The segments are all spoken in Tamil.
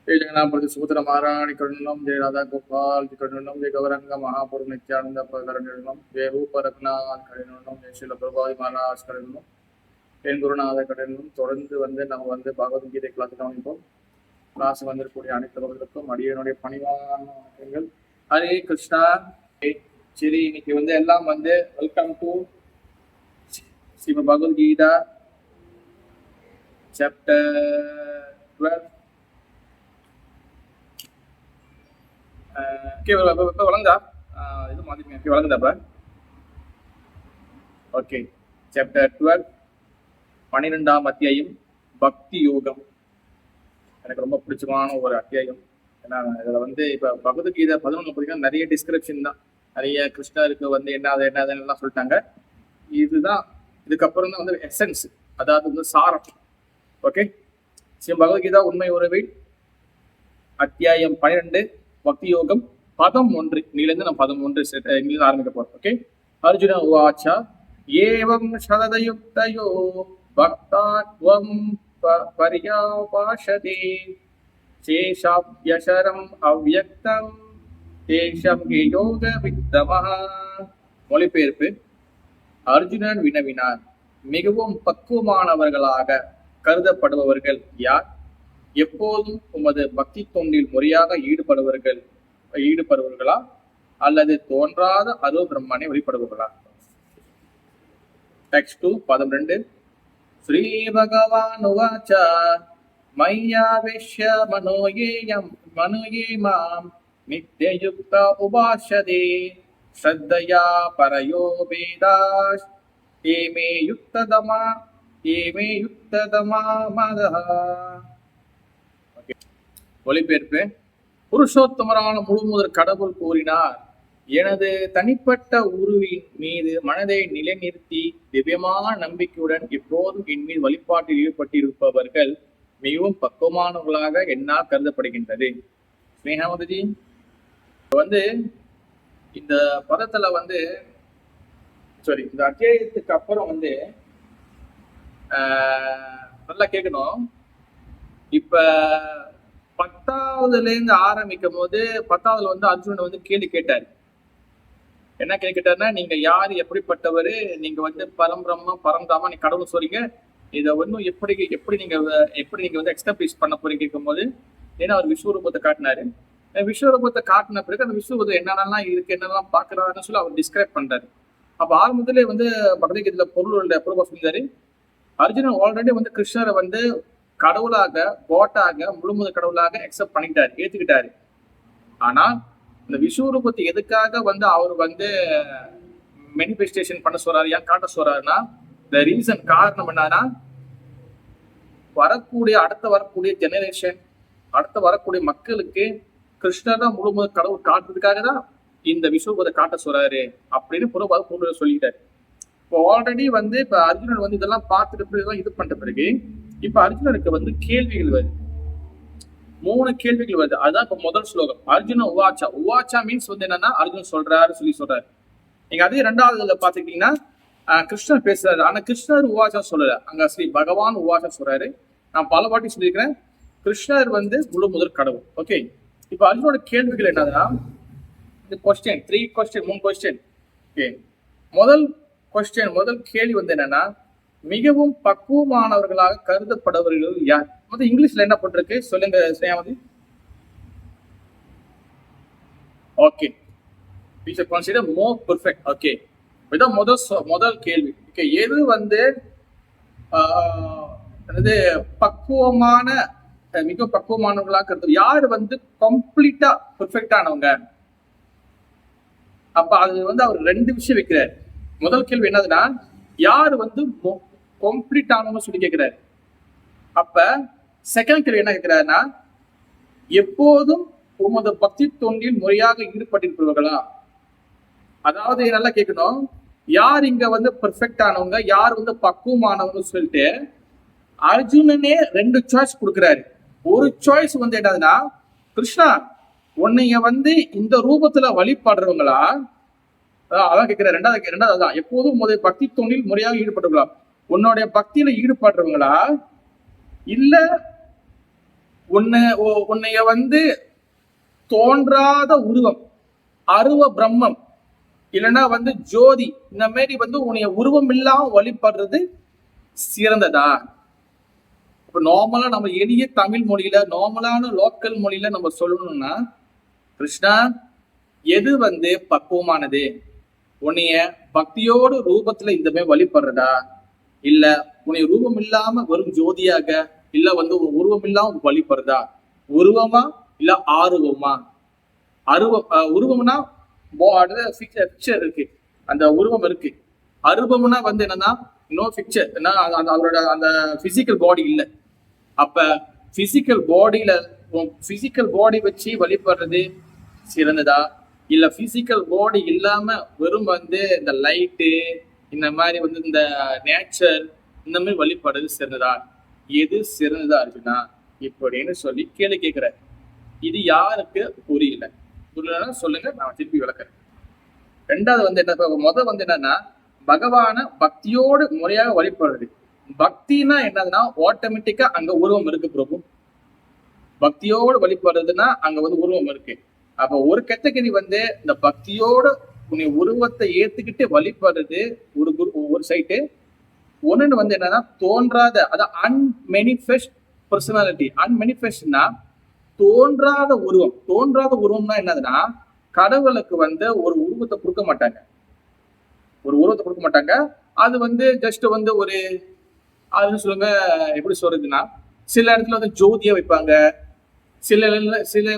जय जगन्नाथ सुभद्र महाराणी करुणम जय राधा गोपाल करुणम जय गौरंग महापुर नित्यानंद करुणम जय रूप रघुनाथ करुणम जय श्रील प्रभावी महाराज करुणम என் குருநாத கடனும் தொடர்ந்து நம்ம பகவத்கீதை கிளாஸ் கவனிப்போம். கிளாஸ் வந்திருக்கக்கூடிய அனைத்தவர்களுக்கும் அடியனுடைய பணிவான வணக்கங்கள். ஹரே கிருஷ்ணா. சரி, இன்னைக்கு எல்லாம் welcome to Srimad Bhagavad Gita chapter 12. இப்போ வழங்குதா? இது மாதிரி வழங்குதாப்ப? ஓகே. சாப்டர் 12 12ஆம் அத்தியாயம் பக்தி யோகம். எனக்கு ரொம்ப பிடிச்சமான ஒரு அத்தியாயம். ஏன்னா இதுல இப்ப பகவத்கீதை 11 பார்த்தீங்கன்னா நிறைய டிஸ்கிரிப்ஷன் தான். நிறைய கிருஷ்ணருக்கு என்னதுன்னு சொல்லிட்டாங்க. இதுதான் இதுக்கப்புறம் தான் எசன்ஸ், அதாவது சாரம். ஓகே. ஸ்ரீ பகவத்கீதா உண்மை உறவில் அத்தியாயம் 12 பக்தி யோகம் பதம் 1. நீலேருந்து நம்ம பதம் 1 ஆரம்பிக்க போறோம். ஓகே. அர்ஜுன உவாச்சா ஏவம் சததயுக்தயோ பக்தாத்வம் பர்யாபாஷதே சேஷாப்யசரம் அவ்யக்தம் தேஷம் யோக வித்தமஹ. மொழிபெயர்ப்பு. அர்ஜுனன் வினவினார், மிகவும் பக்குவமானவர்களாக கருதப்படுபவர்கள் யார்? எப்போதும் உமது பக்தி தொண்டில் முறையாக ஈடுபடுபவர்களா அல்லது தோன்றாத அருள் பிரம்மனை வழிபடுபவர்களா? டெக்ஸ்ட் 2 பதம் 2. ஸ்ரீ பகவான் உவாச்ச மய்யாவேஷ்ய மனோயே மாம் நித்யயுக்த உபாசதே ஸ்ரத்தயா பரயோ வேதாஸ் ஏமே யுக்ததமா மதஹ. மொழிபெயர்ப்பு. புருஷோத்தமரான முழுமுதற் கடவுள் கூறினார், எனது தனிப்பட்ட உருவின் மீது மனதை நிலைநிறுத்தி திவ்யமான நம்பிக்கையுடன் எப்போதும் என் மீது வழிபாட்டில் ஈடுபட்டிருப்பவர்கள் மிகவும் பக்குவமானவர்களாக என்னால் கருதப்படுகின்றது. ஸ்னேகாவதி இந்த பதத்துல இந்த அத்தியாயத்துக்கு அப்புறம் நல்லா கேட்கணும். இப்ப 10ஆவதுல இருந்து ஆரம்பிக்கும் போது 10ஆவதுல அர்ஜுனன் கேள்வி கேட்டாரு. என்ன கேள்வி கேட்டாருன்னா, நீங்க யாரு, எப்படிப்பட்டவரு, நீங்க பரம்பிரம்ம பரந்தாமா நீ கடவுள் சொல்றீங்க, இதை எப்படி நீங்க எக்ஸ்டாப்ளிஷ் பண்ண போறீங்க கேட்கும்போது, ஏன்னா அவர் விஸ்வரூபத்தை காட்டினாரு. விஸ்வரூபத்தை காட்டின பிறகு அந்த விஸ்வரூபத்தை என்னென்னலாம் இருக்கு, என்னெல்லாம் பாக்குறாருன்னு சொல்லி அவர் டிஸ்கிரைப் பண்றாரு. அப்ப ஆரம்பத்திலே பகவத்கீதையில பொருளுடைய பொருள் சொல்லிட்டாரு. அர்ஜுனன் ஆல்ரெடி கிருஷ்ணரை கடவுளாக, கோட்டாக, முழுமுதற் கடவுளாக அக்செப்ட் பண்ணிட்டாரு, ஏத்துக்கிட்டாரு. ஆனா இந்த விஸ்வரூபத்தை எதுக்காக அவர் மேனிஃபெஸ்டேஷன் பண்ண சொல்றாரு, ஏன் காட்ட சொல்றாருன்னா, இந்த ரீசன் காரணம் என்னன்னா, அடுத்த வரக்கூடிய ஜெனரேஷன், அடுத்த வரக்கூடிய மக்களுக்கு கிருஷ்ணர் தான் முழுமுதற் கடவுள் காட்டுறதுக்காக தான் இந்த விஸ்வரூபத்தை காட்ட சொல்றாரு அப்படின்னு பொருள் சொல்லிட்டாரு. இப்போ ஆல்ரெடி இப்ப அர்ஜுனன் இதெல்லாம் பார்த்துட்டு இது பண்ணிட்ட பிறகு இப்ப அர்ஜுனனுக்கு கேள்விகள் வருது. 3 கேள்விகள் வருது. அதுதான் இப்ப முதல் ஸ்லோகம். அர்ஜுன உவாச்சா. உவாச்சா மீன்ஸ் என்னன்னா, அர்ஜுனன் சொல்றாரு. நீங்க அதே 2ஆவதுல பாத்துக்கிட்டீங்கன்னா கிருஷ்ணர் பேசுறாரு. ஆனா கிருஷ்ணர் உவாச்சா சொல்லல, அங்க ஸ்ரீ பகவான் உவாச்சா சொல்றாரு. நான் பல வாட்டி சொல்லியிருக்கிறேன், கிருஷ்ணர் முழு முதற் கடவுள். ஓகே. இப்ப அர்ஜுனோட கேள்விகள் என்னதுன்னா, இந்த கொஸ்டின் 3 கொஸ்டின். ஓகே. முதல் கேள்வி என்னன்னா, மிகவும் பக்குவமானவர்களாக கருதப்படுபவர்கள் யார்? இங்கிலீஷ்ல என்ன போட்டிருக்கு சொல்லுங்க Snehavathi. Okay. we should consider more perfect. Okay. இதான் முதல் கேள்வி. ஓகே. எது பக்குவமான, மிக பக்குவமானவர்களாக கருது யாரு கம்ப்ளீட்டா பெர்ஃபெக்ட் ஆனவங்க? அப்ப அது அவர் 2 விஷயம் வைக்கிறார். முதல் கேள்வி என்னதுன்னா, யாரு கம்ப்ளீட் ஆனவங்க சொல்லி கேட்கிறாரு. அப்ப செகண்ட் கேள்வி என்ன கேட்கிறாருன்னா, எப்போதும் உமது பக்தி தொண்டில் முறையாக ஈடுபட்டிருப்பவர்களா? அதாவது நல்லா கேட்கணும், யார் இங்க பெர்ஃபெக்ட் ஆனவங்க, யார் பக்குவமானவங்க சொல்லிட்டு அர்ஜுனனே 2 சாய்ஸ் கொடுக்கிறாரு. ஒரு சாய்ஸ் என்னதுன்னா, கிருஷ்ணா உன்னைய இந்த ரூபத்துல வழிபடுறவங்களா? அதான் கேட்கிறேன். ரெண்டாவது தான், எப்போதும் உமது பக்தி தொண்டில் முறையாக ஈடுபட்டுங்களா? உன்னுடைய பக்தியில ஈடுபடுறவங்களா இல்ல உன்னைய வந்து தோன்றாத உருவம், அருவ பிரம்மம், இல்லைன்னா வந்து ஜோதி, இந்த மாதிரி வந்து உன்னைய உருவம் இல்லாம வழிபடுறது சிறந்ததா? இப்ப நார்மலா நம்ம எளிய தமிழ் மொழியில, நார்மலான லோக்கல் மொழியில நம்ம சொல்லணும்னா, கிருஷ்ணா எது வந்து பக்குவமானது? உன்னைய பக்தியோட ரூபத்துல இந்த மாதிரி வழிபடுறதா, இல்ல உன்னை ரூபம் இல்லாம வெறும் ஜோதியாக, இல்ல வந்து ஒரு உருவம் இல்லாம வழிபடுறதா? உருவமா இல்ல ஆருவமா? உருவம்னா பிக்சர் இருக்கு, அந்த உருவம் இருக்கு. அருவம்னா வந்து என்னன்னா நோ பிக்சர், அதோட அந்த பிசிக்கல் பாடி இல்லை. அப்ப பிசிக்கல் பாடி வச்சு வழிபடுறது சிறந்ததா, இல்ல பிசிக்கல் பாடி இல்லாம வெறும் வந்து இந்த லைட்டு, இந்த மாதிரி வந்து இந்த நேச்சர், இந்த மாதிரி வழிபடுறது சிறந்ததா? எது சிறந்ததா இருக்குன்னா இப்படின்னு சொல்லி கேள்வி கேட்கிற. இது யாருக்கு புரியல? புரியலன்னா சொல்லுங்க, நான் திருப்பி விளக்குறேன். ரெண்டாவது வந்து என்ன, வந்து என்னன்னா பகவான பக்தியோடு முறையாக வழிபடுறது. பக்தினா என்னதுன்னா ஆட்டோமேட்டிக்கா அங்க உருவம் இருக்கு பிரபு. பக்தியோடு வழிபடுறதுன்னா அங்க வந்து உருவம் இருக்கு. அப்ப ஒரு கேட்டகரி வந்து இந்த பக்தியோட உன்னை உருவத்தை ஏத்துக்கிட்டு வழிபடுறது ஒரு சைட்டு. ஒன்னு வந்து என்னன்னா தோன்றாத, அதான் அன்மெனிஃபெஸ்ட் பர்சனாலிட்டி. அன்மெனிஃபெஸ்ட்னா தோன்றாத உருவம். தோன்றாத உருவம்னா என்னதுன்னா கடவுளுக்கு வந்து ஒரு உருவத்தை கொடுக்க மாட்டாங்க. அது வந்து ஜஸ்ட் வந்து ஒரு அதுன்னு சொல்லுங்க, எப்படி சொல்றதுன்னா சில இடத்துல வந்து ஜோதியா வைப்பாங்க, சில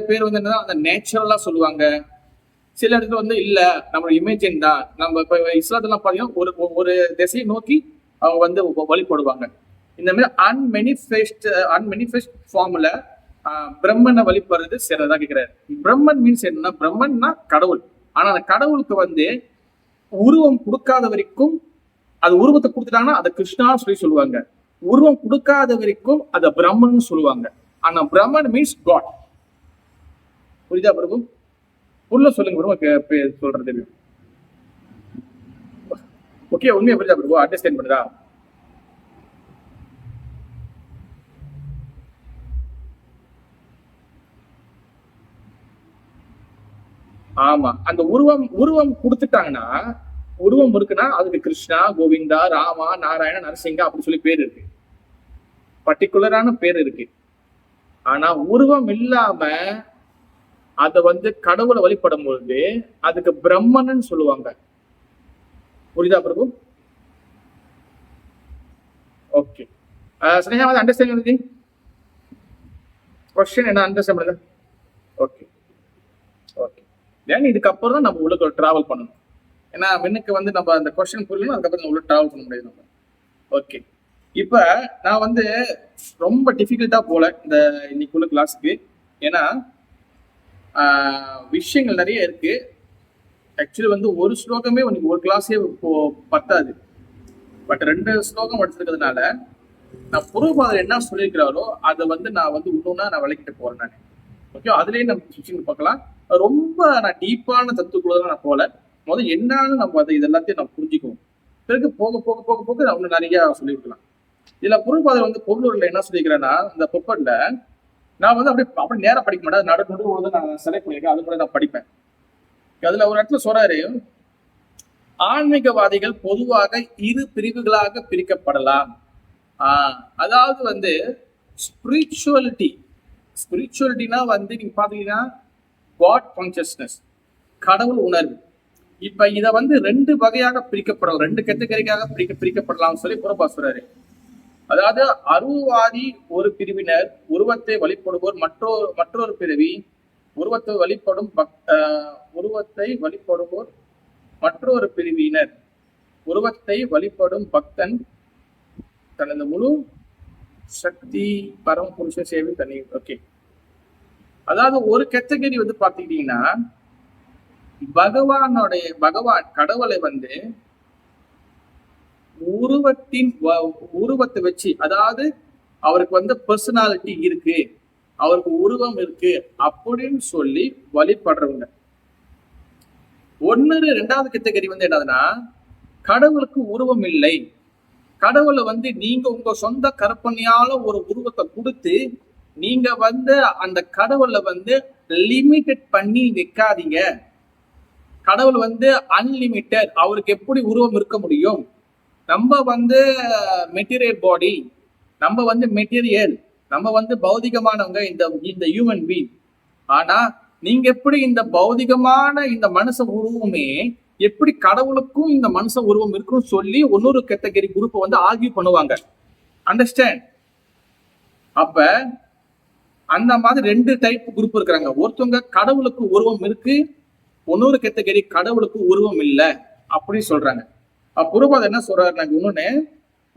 பேர் வந்து என்னன்னா அந்த நேச்சுரலா சொல்லுவாங்க, சில இடத்துல வந்து இல்ல நம்மளோட இமேஜின் தான். நம்ம இப்ப இஸ்லாத்தெல்லாம் பாத்தீங்கன்னா ஒரு திசையை நோக்கி அவங்க வந்து வழிபடுவாங்க. இந்த மாதிரி அன்மெனிஃபெஸ்ட் ஃபார்ம்ல பிரம்மனை வழிபடுறது சிறதா கேட்கிறாரு. பிரம்மன் மீன்ஸ் என்னன்னா, பிரம்மன்னா கடவுள். ஆனா அந்த கடவுளுக்கு வந்து உருவம் கொடுக்காத வரைக்கும், அது உருவத்தை கொடுத்துட்டாங்கன்னா அதை கிருஷ்ணா சொல்லுவாங்க. உருவம் கொடுக்காத வரைக்கும் அதை பிரம்மன் சொல்லுவாங்க. ஆனா பிரம்மன் மீன்ஸ் காட். புரியுதா பிரபு? உள்ள சொல்லுங்க பிரபு, சொல்றது தெரியும். ஓகே, உண்மையா புரியுதா பிரபு? அண்டர்ஸ்டாண்ட் பண்ணுதா? ஆமா, அந்த உருவம் கொடுத்துட்டாங்கன்னா, உருவம் இருக்குன்னா அதுக்கு கிருஷ்ணா, கோவிந்தா, ராமா, நாராயண, நரசிங்கா அப்படி சொல்லி பேர் இருக்கு, பர்டிகுலரான பேர் இருக்கு. ஆனா உருவம் இல்லாம அத வந்து கடவுளை வழிபடும் பொழுது அதுக்கு பிரம்மன்னு சொல்லுவாங்க. புரியுதா பிரபு? ஓகே, ஸ்னேகா வந்து அண்டர்ஸ்டாண்ட் கொஸ்டின் என்ன அண்டர்ஸ்டாண்ட் பண்ணுங்க. ஓகே ஓகே, தென் இதுக்கப்புறம் தான் நம்ம உள்ள டிராவல் பண்ணணும். ஏன்னா மின்னுக்கு வந்து நம்ம அந்த கொஸ்டின் புரியணும், அதுக்கப்புறம் உள்ள டிராவல் பண்ண முடியாது நம்ம. ஓகே, இப்ப நான் வந்து ரொம்ப டிஃபிகல்ட்டா போல இந்த இன்னைக்குள்ள கிளாஸுக்கு. ஏன்னா விஷயங்கள் நிறைய இருக்கு. ஆக்சுவலி வந்து ஒரு ஸ்லோகமே உனக்கு ஒரு கிளாஸே பத்தாது. பட் 2 ஸ்லோகம் எடுத்துருக்கிறதுனால நான் பூர்வபாதர் என்ன சொல்லியிருக்கிறாரோ அதை வந்து நான் வந்து இன்னொன்னா நான் விளக்கிட்டு போறேன் நான். ஓகே, அதுலயே நம்ம விஷயங்கள் பார்க்கலாம். ரொம்ப நான் டீப்பான தத்துக்குள்ளதான் நான் போல. முதல்ல என்னன்னு நம்ம அதை இது எல்லாத்தையும் நம்ம புரிஞ்சுக்குவோம். பிறகு போக போக போக போக அவங்க நிறைய சொல்லியிருக்கலாம். இதுல பூர்வபாதர் வந்து பொருளூர்ல என்ன சொல்லியிருக்கிறேன்னா, இந்த பொப்பட்ல நான் வந்து அப்படி நேரம் படிக்க மாட்டேன், நடுநடு நான் செலக்ட் பண்ணிருக்கேன், அது கூட நான் படிப்பேன். அதுல ஒரு இடத்துல சொல்றாரு, ஆன்மீகவாதிகள் பொதுவாக 2 பிரிவுகளாக பிரிக்கப்படலாம். அதாவது வந்து ஸ்பிரிச்சுவலிட்டினா வந்து நீங்க பாத்தீங்கன்னா காட் கான்சியஸ்னஸ், கடவுள் உணர்வு. இப்ப இத வந்து 2 வகையாக பிரிக்கப்படலாம், 2 கேட்டகரிக்காக பிரிக்கப்படலாம் சொல்லி புறப்பா சொல்றாரு. அதாவது அருவாதி ஒரு பிரிவினர், உருவத்தை வழிபடுவோர் மற்றொரு பிரிவி, உருவத்தை வழிபடுவோர் மற்றொரு பிரிவினர், உருவத்தை வழிபடும் பக்தன் தனது முழு சக்தி பரமபுருஷ சேவை தனி. ஓகே, அதாவது ஒரு கேட்டகரி வந்து பாத்துக்கிட்டீங்கன்னா பகவான் கடவுளை வந்து உருவத்தை வச்சு, அதாவது அவருக்கு வந்து பர்சனாலிட்டி இருக்கு, அவருக்கு உருவம் இருக்கு அப்படின்னு சொல்லி வழிபடுறவங்க. 2வது கேட்டகரி வந்து என்னதுன்னா, கடவுளுக்கு உருவம் இல்லை, கடவுளை வந்து நீங்க உங்க சொந்த கற்பனையால ஒரு உருவத்தை கொடுத்து நீங்க வந்து அந்த கடவுளை வந்து லிமிட்டட் பண்ணி வைக்காதீங்க. கடவுள் வந்து அன்லிமிட்டட், அவருக்கு எப்படி உருவம் இருக்க முடியும்? நம்ம வந்து மெட்டீரியல் பாடி, நம்ம வந்து மெட்டீரியல், நம்ம வந்து பௌதிகமானவங்க, இந்த ஹியூமன் பீங். ஆனா நீங்க எப்படி இந்த பௌதிகமான இந்த மனுஷ உருவமே எப்படி கடவுளுக்கும் இந்த மனுஷ உருவம் இருக்குன்னு சொல்லி இன்னொரு கேட்டகரி குரூப் வந்து ஆர்கியூ பண்ணுவாங்க. அண்டர்ஸ்டாண்ட்? அப்ப அந்த மாதிரி 2 டைப் குரூப் இருக்கிறாங்க. ஒருத்தவங்க கடவுளுக்கு உருவம் இருக்கு, இன்னொரு கேட்டகரி கடவுளுக்கு உருவம் இல்லை அப்படின்னு சொல்றாங்க. குருபாதர் என்ன சொல்றாரு, இன்னொன்னு,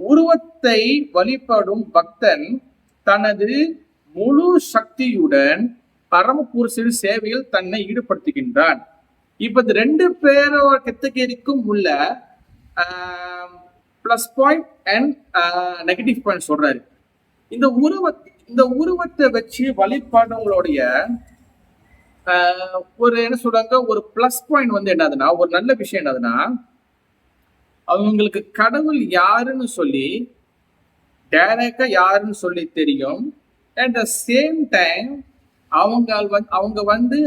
உருவத்தை வழிபடும் பக்தன் தனது முழு சக்தியுடன் பரமபுருஷன் சேவையில் தன்னை ஈடுபடுத்துகின்றான். இப்ப இந்த 2 பேரோட கேட்டகரிக்கும் உள்ள plus point and negative point சொல்றாரு. இந்த உருவத்தை வச்சு வழிபாடுங்களுடைய ஒரு என்ன சொல்றாங்க, ஒரு பிளஸ் பாயிண்ட் வந்து என்னதுன்னா, ஒரு நல்ல விஷயம் என்னதுன்னா, அவங்களுக்கு கடவுள் யாருன்னு சொல்லி டைரக்டா யாருன்னு சொல்லி தெரியும். அட் த சேம் டைம் அவங்க வந்து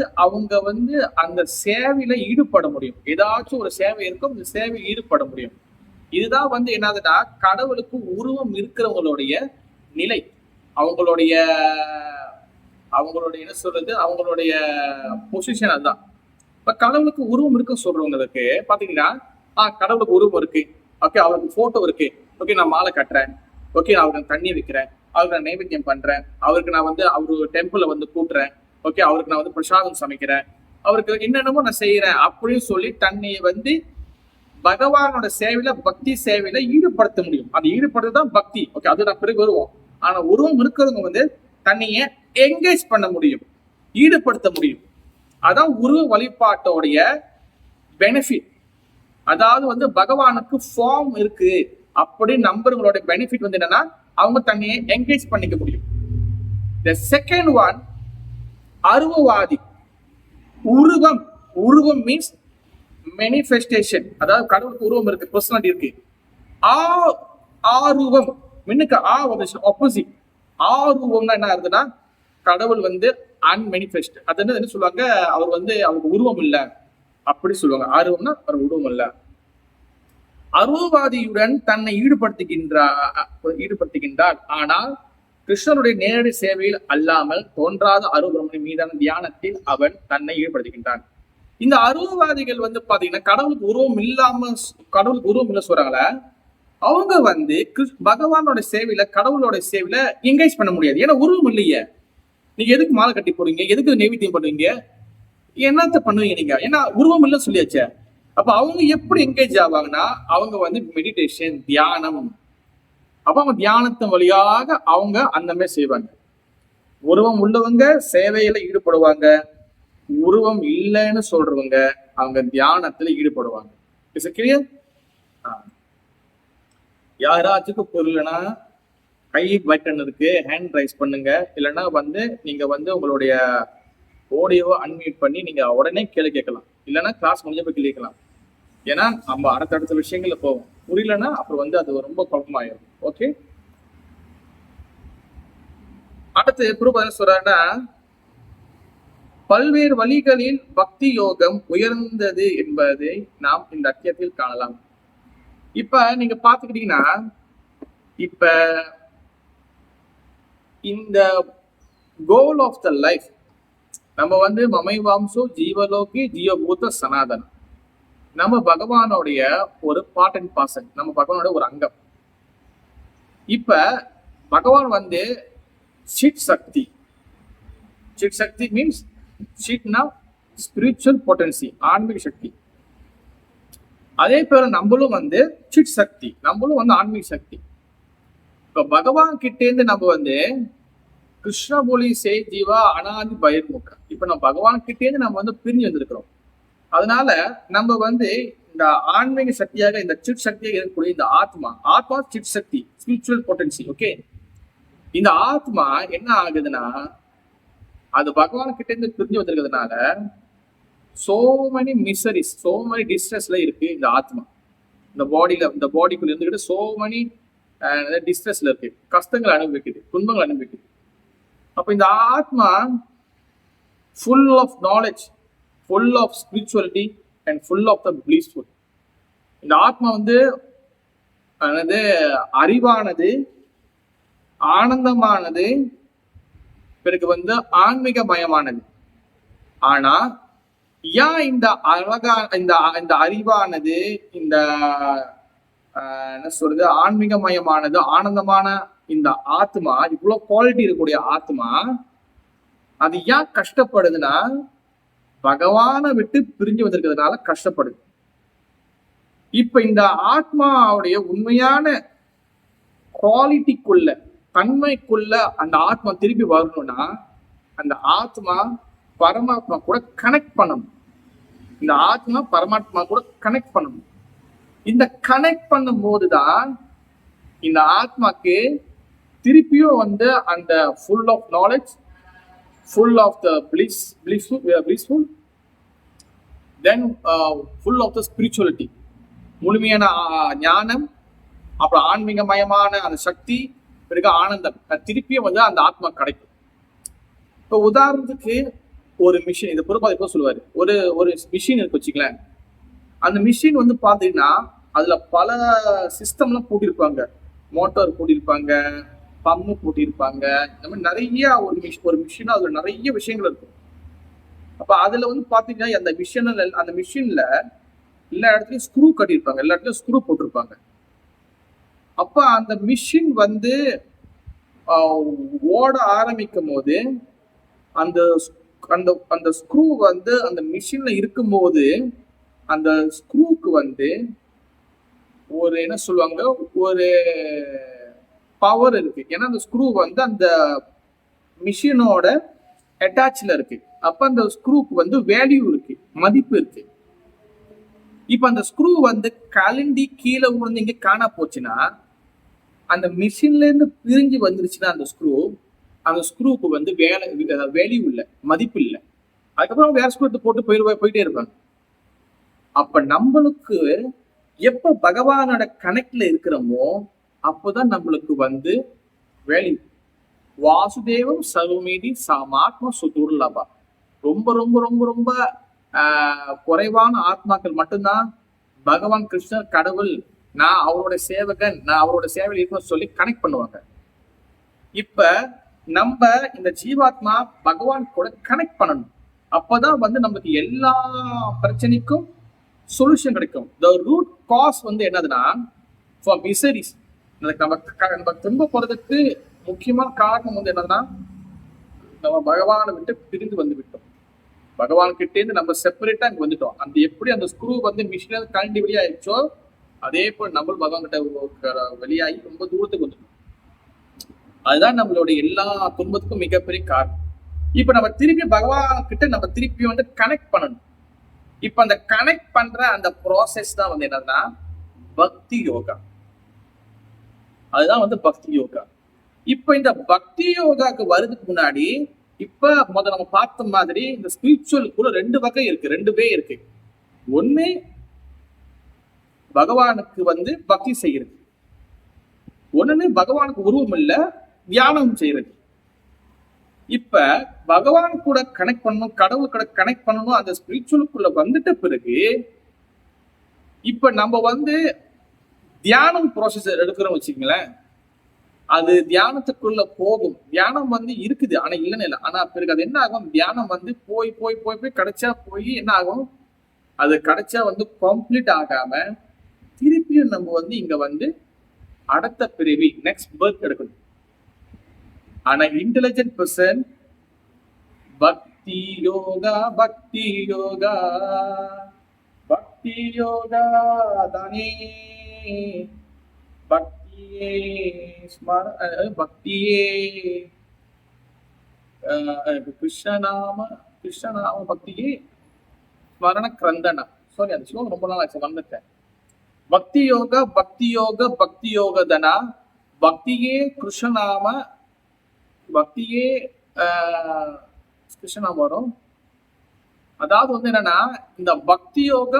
அந்த சேவையில ஈடுபட முடியும். ஏதாச்சும் ஒரு சேவை இருக்கும், இந்த சேவையில் ஈடுபட முடியும். இதுதான் வந்து என்னதுன்னா கடவுளுக்கு உருவம் இருக்கிறவங்களுடைய நிலை, அவங்களுடைய என்ன சொல்றது, அவங்களுடைய பொசிஷன். அதுதான் இப்ப கடவுளுக்கு உருவம் இருக்குன்னு சொல்றவங்களுக்கு பாத்தீங்கன்னா, கடவுளுக்கு உருவம் இருக்கு, ஓகே, அவருக்கு போட்டோ இருக்கு, ஓகே, நான் மாலை கட்டுறேன், ஓகே, நான் அவருக்கு தண்ணி வைக்கிறேன், அவருக்கு நான் நைவேத்தியம் பண்றேன், அவருக்கு நான் வந்து அவரு டெம்பிள வந்து கூட்டுறேன், ஓகே, அவருக்கு நான் வந்து பிரசாதம் சமைக்கிறேன், அவருக்கு என்னென்னமோ நான் செய்யறேன் அப்படின்னு சொல்லி தன்னை வந்து பகவானோட சேவையில, பக்தி சேவையில ஈடுபடுத்த முடியும். அது ஈடுபடுறதுதான் பக்தி. ஓகே, அது நான் பிறகு வருவோம். ஆனா உருவம் இருக்கிறவங்க வந்து தன்னைய என்கேஜ் பண்ண முடியும், ஈடுபடுத்த முடியும். அதான் உருவ வழிபாட்டோடைய பெனிஃபிட். அதாவது வந்து பகவானுக்கு ஃபார்ம் இருக்கு அப்படின்னு நம்புறவங்களோட பெனிஃபிட் வந்து என்னன்னா, அவங்க தன்னையை என்கேஜ் பண்ணிக்க முடியும். The second one, அருவவாதி. உருவம் மீன்ஸ் மேனிஃபெஸ்டேஷன். அதாவது கடவுளுக்கு உருவம் இருக்கு, பர்சனாலிட்டி இருக்கு. ஆருவம் மின்னுக்கு ஆப்போசிட். ஆருவம்னா என்ன ஆகுதுன்னா, கடவுள் வந்து அன்மேனிஃபெஸ்ட். அது என்ன சொல்லுவாங்க, அவர் வந்து அவருக்கு உருவம் இல்லை அப்படி சொல்லுவாங்க. ஆர்வம்னா அவர் உருவம் இல்ல. அருவவாதியுடன் தன்னை ஈடுபடுத்துகின்றார். ஆனால் கிருஷ்ணனுடைய நேரடி சேவையில் அல்லாமல் தோன்றாத அருவபிரமணி மீதான தியானத்தில் அவன் தன்னை ஈடுபடுத்துகின்றான். இந்த அருவவாதிகள் வந்து பாத்தீங்கன்னா கடவுளுக்கு உருவம் இல்லை சொல்றாங்களே, அவங்க வந்து பகவானோட சேவையில, கடவுளோட சேவையில என்கேஜ் பண்ண முடியாது. ஏன்னா உருவம் இல்லையே. நீங்க எதுக்கு மாலை கட்டி போடுவீங்க, எதுக்கு நைவேத்தியம் பண்ணுவீங்க, என்னத்த பண்ணுவீங்க நீங்க? ஏன்னா உருவம் இல்லை சொல்லியாச்சு. அப்ப அவங்க எப்படி என்கேஜ் ஆவாங்கன்னா, அவங்க வந்து மெடிடேஷன், தியானம். அப்ப அவங்க தியானத்தின் வழியாக அவங்க அந்த மாதிரி செய்வாங்க. உருவம் உள்ளவங்க சேவையில ஈடுபடுவாங்க, உருவம் இல்லைன்னு சொல்றவங்க அவங்க தியானத்துல ஈடுபடுவாங்க. கிளியர்? யாராச்சுக்கு பொருள்னா கை பட்டன் இருக்கு, ஹேண்ட் ரைஸ் பண்ணுங்க. இல்லைன்னா வந்து நீங்க வந்து உங்களுடைய ஆடியோவை அன்மியூட் பண்ணி நீங்க உடனே கேள்வி கேட்கலாம். இல்லைன்னா கிளாஸ் முடிஞ்ச போய் கேட்கலாம். ஏன்னா நம்ம அடுத்தடுத்த விஷயங்கள்ல போவோம். புரியலன்னா அப்புறம் வந்து அது ரொம்ப குழப்பமாயிரும். ஓகே, அடுத்து பிரபுபாதர் சொல்றாருன்னா, பல்வேறு வழிகளில் பக்தி யோகம் உயர்ந்தது என்பதை நாம் இந்த அத்தியாயத்தில் காணலாம். இப்ப நீங்க பாத்துக்கிட்டீங்கன்னா, இப்ப இந்த கோல் ஆஃப் த லைஃப் நம்ம வந்து மமைவாம்சோ ஜீவலோகி ஜீவபூத சனாதனம், நம்ம பகவானுடைய ஒரு பார்ட் அண்ட் பார்சல், நம்ம பகவானோட ஒரு அங்கம். இப்ப பகவான் வந்து சிட் சக்தி. சிட் சக்தி மீன்ஸ் சிட்னா ஸ்பிரிச்சுவல் பொட்டன்சி, ஆன்மீக சக்தி. அதே பேர நம்மளும் வந்து சிட் சக்தி, நம்மளும் வந்து ஆன்மீக சக்தி. இப்ப பகவான் கிட்டே இருந்து நம்ம வந்து கிருஷ்ண போலி சே ஜீவா அனாதி பயிர்முக. இப்ப நம்ம பகவான் கிட்டே இருந்து நம்ம வந்து பிரிஞ்சு வந்திருக்கிறோம். அதனால நம்ம வந்து இந்த ஆன்மீக சக்தியாக, இந்த சிட் சக்தியாக இருக்கக்கூடிய இந்த ஆத்மா சிட் சக்தி, ஸ்பிரிச்சுவல் பொட்டன்சி. ஓகே, இந்த ஆத்மா என்ன ஆகுதுன்னா, அது பகவான் கிட்ட இருந்து பிரிஞ்சு வந்திருக்கிறதுனால so many miseries, so many டிஸ்ட்ரெஸ்ல இருக்கு இந்த ஆத்மா. இந்த பாடிக்குள்ள இருந்துகிட்டு சோ மெனி டிஸ்ட்ரெஸ்ல இருக்கு, கஷ்டங்கள் அனுபவிக்குது, துன்பங்கள் அனுபவிக்குது. அப்ப இந்த ஆத்மா full of knowledge, full of spirituality and full of the blissful. இந்த ஆத்மா வந்து அறிவானது, ஆனந்தமானது, பிறகு வந்து ஆன்மீகமயமானது. ஆனா ஏன் இந்த அழகா இந்த அறிவானது, இந்த என்ன சொல்றது, ஆன்மீகமயமானது, ஆனந்தமான இந்த ஆத்மா, இவ்வளவு குவாலிட்டி இருக்கக்கூடிய ஆத்மா அது ஏன் கஷ்டப்படுதுன்னா பகவானை விட்டு பிரிஞ்சு வந்திருக்கிறதுனால கஷ்டப்படுது. இப்ப இந்த ஆத்மாவுடைய உண்மையான குவாலிட்டிக்குள்ள, தன்மைக்குள்ள அந்த ஆத்மா திருப்பி வரணும்னா அந்த ஆத்மா பரமாத்மா கூட கனெக்ட் பண்ணணும். இந்த ஆத்மா பரமாத்மா கூட கனெக்ட் பண்ணணும். இந்த கனெக்ட் பண்ணும் போதுதான் இந்த ஆத்மாக்கு திருப்பியும் வந்து அந்த full of knowledge, full of the blissful, then full of the spirituality, முழுமையான ஞானம், அப்புறம் ஆன்மீகமயமான அந்த சக்தி, பிறகு ஆனந்தம் திருப்பியும் வந்து அந்த ஆத்மா கிடைக்கும். இப்போ உதாரணத்துக்கு ஒரு மிஷின், இது பொறுப்பாக இப்போ சொல்லுவாரு, ஒரு மிஷின் இருக்கு வச்சுங்களேன். அந்த மிஷின் வந்து பார்த்தீங்கன்னா அதுல பல சிஸ்டம்லாம் போட்டிருப்பாங்க, மோட்டார் போட்டிருப்பாங்க, பம்பு போட்டிருப்பாங்க, இந்த மாதிரி நிறைய ஒரு மிஷினா அதுல நிறைய விஷயங்கள் இருக்கும். அப்ப அதுல வந்து பாத்தீங்கன்னா அந்த மிஷின்ல எல்லா இடத்துலயும் ஸ்க்ரூ கட்டியிருப்பாங்க, எல்லா இடத்துலயும் ஸ்க்ரூ போட்டிருப்பாங்க. அப்ப அந்த மிஷின் வந்து ஓட ஆரம்பிக்கும் போது அந்த அந்த அந்த ஸ்க்ரூ வந்து அந்த மிஷின்ல இருக்கும்போது அந்த ஸ்க்ரூக்கு வந்து ஒரு என்ன சொல்லுவாங்க, ஒரு பவர் இருக்கு. ஏன்னா அந்த ஸ்க்ரூ வந்து அந்த மிஷினோட அட்டாச்ல இருக்கு. அப்ப அந்த ஸ்க்ரூக்கு வந்து வேல்யூ இருக்கு, மதிப்பு இருக்கு. இப்ப அந்த ஸ்க்ரூ வந்து கலண்டி கீழே விழுந்து இங்க காணா போச்சுன்னா, அந்த மிஷின்ல இருந்து பிரிஞ்சு வந்துருச்சுன்னா அந்த ஸ்க்ரூக்கு வந்து வேல்யூ இல்லை, மதிப்பு இல்லை. அதுக்கப்புறம் வேற ஸ்க்ரூ போட்டு போயிட்டே இருப்பாங்க. அப்ப நம்மளுக்கு எப்ப பகவானோட கனெக்ட்ல இருக்கிறோமோ அப்போதான் நம்மளுக்கு வந்து வேல்யூ. வாசுதேவம் சர்வமேதி சாமாத்ம சுதுர்லபா. ரொம்ப ரொம்ப ரொம்ப ரொம்ப குறைவான ஆத்மாக்கள் மட்டும்தான் பகவான் கிருஷ்ணர் கடவுள், நான் அவரோட சேவகன், நான் அவரோட சேவையில் இருக்கணும்னு சொல்லி கனெக்ட் பண்ணுவாங்க. இப்ப நம்ம இந்த ஜீவாத்மா பகவான் கூட கனெக்ட் பண்ணணும். அப்பதான் வந்து நமக்கு எல்லா பிரச்சனைக்கும் சொல்யூஷன் கிடைக்கும். த ரூட் காஸ் வந்து என்னதுன்னா ஃபார் மிசரிஸ், நம்ம திரும்ப போறதுக்கு முக்கியமான காரணம் வந்து என்னன்னா நம்ம பகவானை விட்டு பிரிந்து வந்து விட்டோம். பகவான் கிட்டே இருந்து நம்ம செப்பரேட்டா இங்க வந்துட்டோம். அந்த எப்படி அந்த ஸ்க்ரூ வந்து மிஷின்ல கழண்டி வெளியாயிடுச்சோ அதே போல் நம்ம பகவான் கிட்ட வெளியாகி ரொம்ப தூரத்துக்கு வந்துட்டோம். அதுதான் நம்மளுடைய எல்லா துன்பத்துக்கும் மிகப்பெரிய காரணம். இப்ப நம்ம திருப்பி பகவான் கிட்ட நம்ம திருப்பி வந்து கனெக்ட் பண்ணணும். இப்ப அந்த கனெக்ட் பண்ற அந்த ப்ராசஸ் தான் வந்து என்னன்னா பக்தி யோகா. அதுதான் வந்து பக்தி யோகா. இப்ப இந்த பக்தி யோகாக்கு வர்றதுக்கு முன்னாடி இப்ப முதல்ல நம்ம பார்த்த மாதிரி இந்த ஸ்பிரிச்சுவல் கூட ரெண்டு வகை இருக்கு, ரெண்டு வே இருக்கு. ஒண்ணு பகவானுக்கு வந்து பக்தி செய்யறது, ஒண்ணு பகவானுக்கு உருவம் இல்ல தியானம் செய்யறது. இப்ப பகவான் கூட கனெக்ட் பண்ணணும், கடவுள் கூட கனெக்ட் பண்ணணும், அந்த ஸ்பிரிச்சுவலுக்குள்ள வந்துட்ட பிறகு இப்ப நம்ம வந்து தியானம் ப்ராசஸ் எடுக்கிறோம் வச்சுக்கங்களேன். அது தியானத்துக்குள்ள போகும். தியானம் வந்து இருக்குது ஆனா இல்லைன்னு இல்லை. ஆனா பிறகு அது என்ன ஆகும், தியானம் வந்து போய் போய் போய் போய் கிடைச்சா போய் என்ன ஆகும், அது கிடைச்சா வந்து கம்ப்ளீட் ஆகாம திருப்பியும் நம்ம வந்து இங்க வந்து அடுத்த பிறவி நெக்ஸ்ட் பர்த் எடுக்கணும். ஆனா இன்டெலிஜென்ட் பர்சன் பக்தி யோகா பக்தி யோகா பக்தி யோகா தானே பக்தியே பக்தியே கிருஷ்ணநாம பக்தியே ஸ்மரண கிரந்தனா. சாரி, அந்த ஸ்லோகம் ரொம்ப நாள் ஆச்சு, வந்துட்டேன். பக்தி யோக பக்தி யோகதனா பக்தியே கிருஷ்ணநாம பக்தியே கிருஷ்ணநாம வரும். அதாவது வந்து என்னன்னா இந்த பக்தி யோக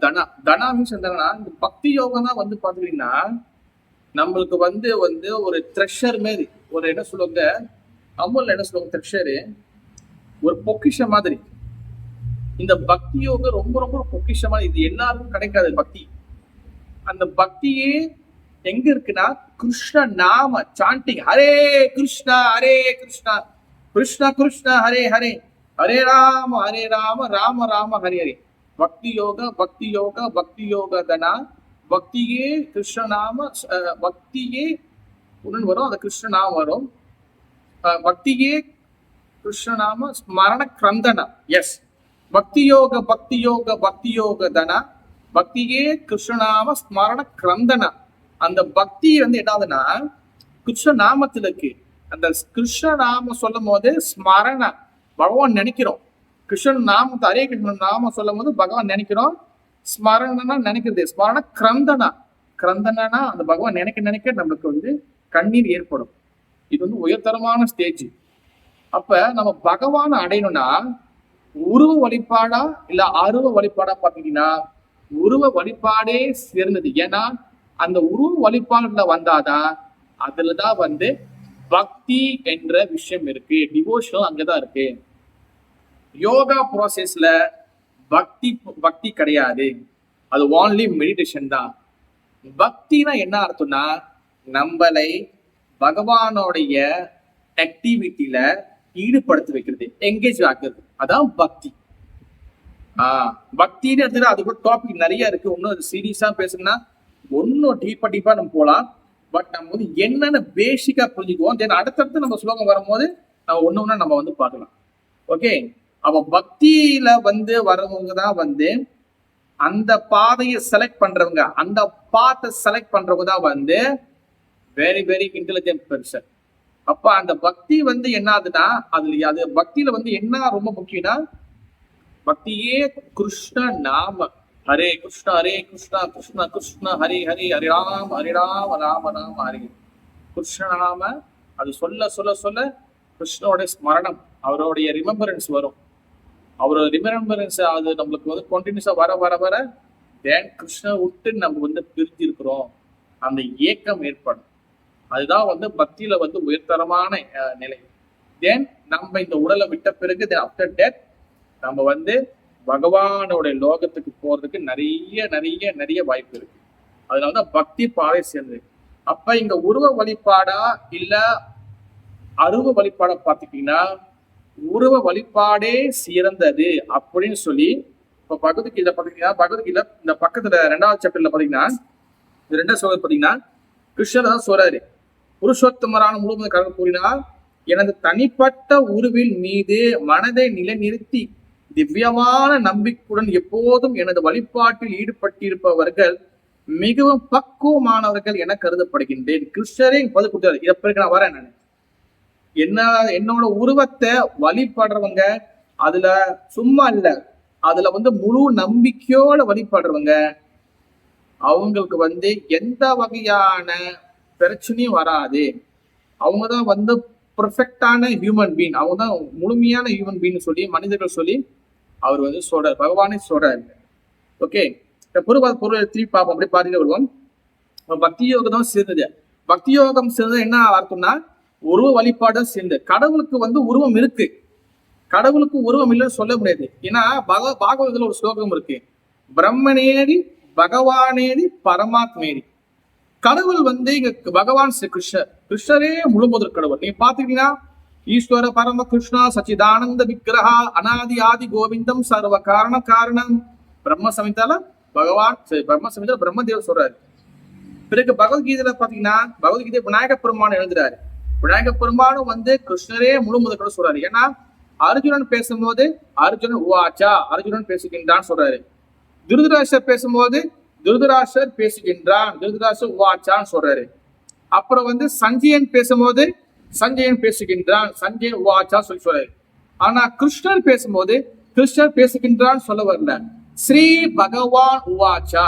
தனா மீன்ஸ் என்னன்னா இந்த பக்தி யோகம் தான் வந்து பாத்தீங்கன்னா நம்மளுக்கு வந்து ஒரு த்ரெஷர் மாதிரி, ஒரு என்ன சொல்லுவாங்க, அமுல் என்ன சொல்லுவாங்க தக்ஷரு, ஒரு பொக்கிஷம் மாதிரி. இந்த பக்தி யோகம் ரொம்ப ரொம்ப பொக்கிஷமா, இது எல்லாருக்கும் கிடைக்காது பக்தி. அந்த பக்தியே எங்க இருக்குன்னா கிருஷ்ண நாம சாண்டிங், ஹரே கிருஷ்ணா கிருஷ்ணா கிருஷ்ணா ஹரே ஹரே, ஹரே ராம ராம ராம ஹரே ஹரே. பக்தி யோக தனா, பக்தியே கிருஷ்ணநாம, பக்தியே உடன் வரும், அந்த கிருஷ்ணநாமம் வரும். பக்தியே கிருஷ்ணநாம ஸ்மரண கிரந்தனா. எஸ், பக்தி யோக தனா, பக்தியே கிருஷ்ணநாம ஸ்மரண கிரந்தனா. அந்த பக்தி வந்து என்னதுன்னா கிருஷ்ண நாமத்துல இருக்கு. அந்த கிருஷ்ண நாம சொல்லும் போது ஸ்மரண, பகவான் நினைக்கிறோம். கிருஷ்ணன் நாமத்தை, ஹரே கிருஷ்ணன் நாம சொல்லும் போது பகவான் நினைக்கிறோம். ஸ்மரணனா நினைக்கிறது, ஸ்மரண கிரந்தனா அந்த பகவான் நினைக்க நம்மளுக்கு வந்து கண்ணீர் ஏற்படும். இது வந்து உயர்தரமான ஸ்டேஜ். அப்ப நம்ம பகவானை அடையணும்னா உருவ வழிபாடா இல்ல அருவ வழிபாடா பாத்தீங்கன்னா உருவ வழிபாடே சிறந்தது. ஏன்னா அந்த உருவ வழிபாடுல வந்தாதான் அதுலதான் வந்து பக்தி என்ற விஷயம் இருக்கு, டிவோஷன் அங்கதான் இருக்கு. யோகா ப்ராசஸ்ல பக்தி கிடையாது, அது ஓன்லி மெடிடேஷன் தான். பக்தினா என்ன அர்த்தம்னா நம்மளை பகவானோடைய ஆக்டிவிட்டியில ஈடுபடுத்தி வைக்கிறது, எங்கேஜ் ஆக்குறது, அதான் பக்தி. பக்தின்னு எடுத்துட்டு அது கூட டாபிக் நிறைய இருக்கு. இன்னும் சீரியஸா பேசுனா ஒன்னும் டீப்பா நம்ம போலாம். பட் நம்ம வந்து என்னென்ன பேசிக்கா புரிஞ்சுக்குவோம். தென் அடுத்தடுத்து நம்ம ஸ்லோகம் வரும்போது நம்ம ஒண்ணு நம்ம வந்து பார்க்கலாம். ஓகே, அப்ப பக்தியில வந்து வரவங்க தான் வந்து அந்த பாதையை செலக்ட் பண்றவங்க, அந்த பாத்தை செலக்ட் பண்றவங்க தான் வந்து வெரி வெரி இன்டெலிஜென்ட் பெர்சன். அப்ப அந்த பக்தி வந்து என்ன ஆகுதுன்னா அது பக்தியில வந்து என்ன ரொம்ப முக்கியம்னா பக்தியே கிருஷ்ண நாம, ஹரே கிருஷ்ணா கிருஷ்ண கிருஷ்ண ஹரி ஹரி ஹரி ராம ராம ராம ஹரி. கிருஷ்ண நாம அது சொல்ல சொல்ல சொல்ல கிருஷ்ணோட ஸ்மரணம், அவருடைய ரிமெம்பரன்ஸ் வரும். அவரோட ரிமெம்பரன்ஸ் அது நம்மளுக்கு வந்து கண்டினியூஸா வர வர வர தேன் கிருஷ்ண விட்டு நம்ம வந்து பிரிஞ்சு இருக்கிறோம், அந்த ஏக்கம் ஏற்படும். அதுதான் வந்து பக்தியில வந்து உயர்தரமான நிலை. தென் நம்ம இந்த உடலை விட்ட பிறகு ஆஃப்டர் டெத் நம்ம வந்து பகவானோட லோகத்துக்கு போறதுக்கு நிறைய நிறைய நிறைய வாய்ப்பு இருக்கு. அதனாலதான் பக்தி பாதை சேர்ந்து. அப்ப இங்க உருவ வழிபாடா இல்ல அருவ வழிபாடா பாத்துட்டீங்கன்னா உருவ வழிபாடே சிறந்தது அப்படின்னு சொல்லி இப்ப பகவத்கீதை பாத்தீங்கன்னா, பகவத்கீதை இந்த பக்கத்துல 2வது சாப்டர்ல பாத்தீங்கன்னா 2வது ஸ்லோகம் பாத்தீங்கன்னா கிருஷ்ணர் தான் சொல்றாரு, புருஷோத்தமரான முழுவதும் கடவுள் கூறினார், எனது தனிப்பட்ட உருவில் மீது மனதை நிலைநிறுத்தி திவ்யமான நம்பிக்கையுடன் எப்போதும் எனது வழிபாட்டில் ஈடுபட்டிருப்பவர்கள் மிகவும் பக்குவமானவர்கள் என கருதப்படுகின்றேன். கிருஷ்ணரே பதில் கொடுத்தாரு. இதை பிறகு நான் வரேன். நான் என்னோட உருவத்தை வழிபடுறவங்க அதுல சும்மா இல்ல, அதுல வந்து முழு நம்பிக்கையோட வழிபடுறவங்க அவங்களுக்கு வந்து எந்த வகையான பிரச்சனையும் வராது. அவங்கதான் வந்து பெர்ஃபெக்டான ஹியூமன் பீன், அவங்கதான் முழுமையான ஹியூமன் பீன் சொல்லி மனிதர்கள் சொல்லி அவர் வந்து சொல்றாரு, பகவானே சொல்றாரு. ஓகே, பொருள் திருப்பி பார்ப்போம், அப்படி பார்த்துட்டு வருவோம். பக்தி யோகம் தான் சேர்ந்தது. பக்தி யோகம் சேர்ந்தது என்ன அர்த்தம்னா உருவ வழிபாடு சேர்ந்து. கடவுளுக்கு வந்து உருவம் இருக்கு, கடவுளுக்கு உருவம் இல்லைன்னு சொல்ல முடியாது. ஏன்னா பாகவதத்துல ஒரு ஸ்லோகம் இருக்கு, பிரம்மனேரி பகவானேரி பரமாத்மேரி. கடவுள் வந்து இங்க பகவான் ஸ்ரீ கிருஷ்ணரே முழுமுதற் கடவுள். நீங்க பாத்தீங்கன்னா ஈஸ்வர பரம கிருஷ்ணா சச்சிதானந்த விக்கிரகா அநாதி ஆதி கோவிந்தம் சர்வ காரணம். பிரம்ம சமிதால பகவான் பிரம்மதேவர் சொல்றாரு. பிறகு பகவத்கீதையில பாத்தீங்கன்னா பகவத்கீதை விநாயக பெருமான் எழுதுறாரு. விநாயக பெருமானும் வந்து கிருஷ்ணரே முழுமுதற் கடவுள் சொல்றாரு. ஏன்னா அர்ஜுனன் பேசும்போது அர்ஜுனன் உவாச்சா, அர்ஜுனன் பேசுகின்றான் சொல்றாரு. திருதராஷ்டர் பேசும்போது திருதராஷ்டர் பேசுகின்றான், திருதராஷ்டர் உவாச்சான்னு சொல்றாரு. அப்புறம் வந்து சஞ்சயன் பேசும்போது சஞ்சயன் பேசுகின்றான், சஞ்சயன் உவாச்சா சொல்லி சொல்றாரு. ஆனா கிருஷ்ணர் பேசும்போது கிருஷ்ணர் பேசுகின்றான் சொல்ல வரல, ஸ்ரீ பகவான் உவாச்சா.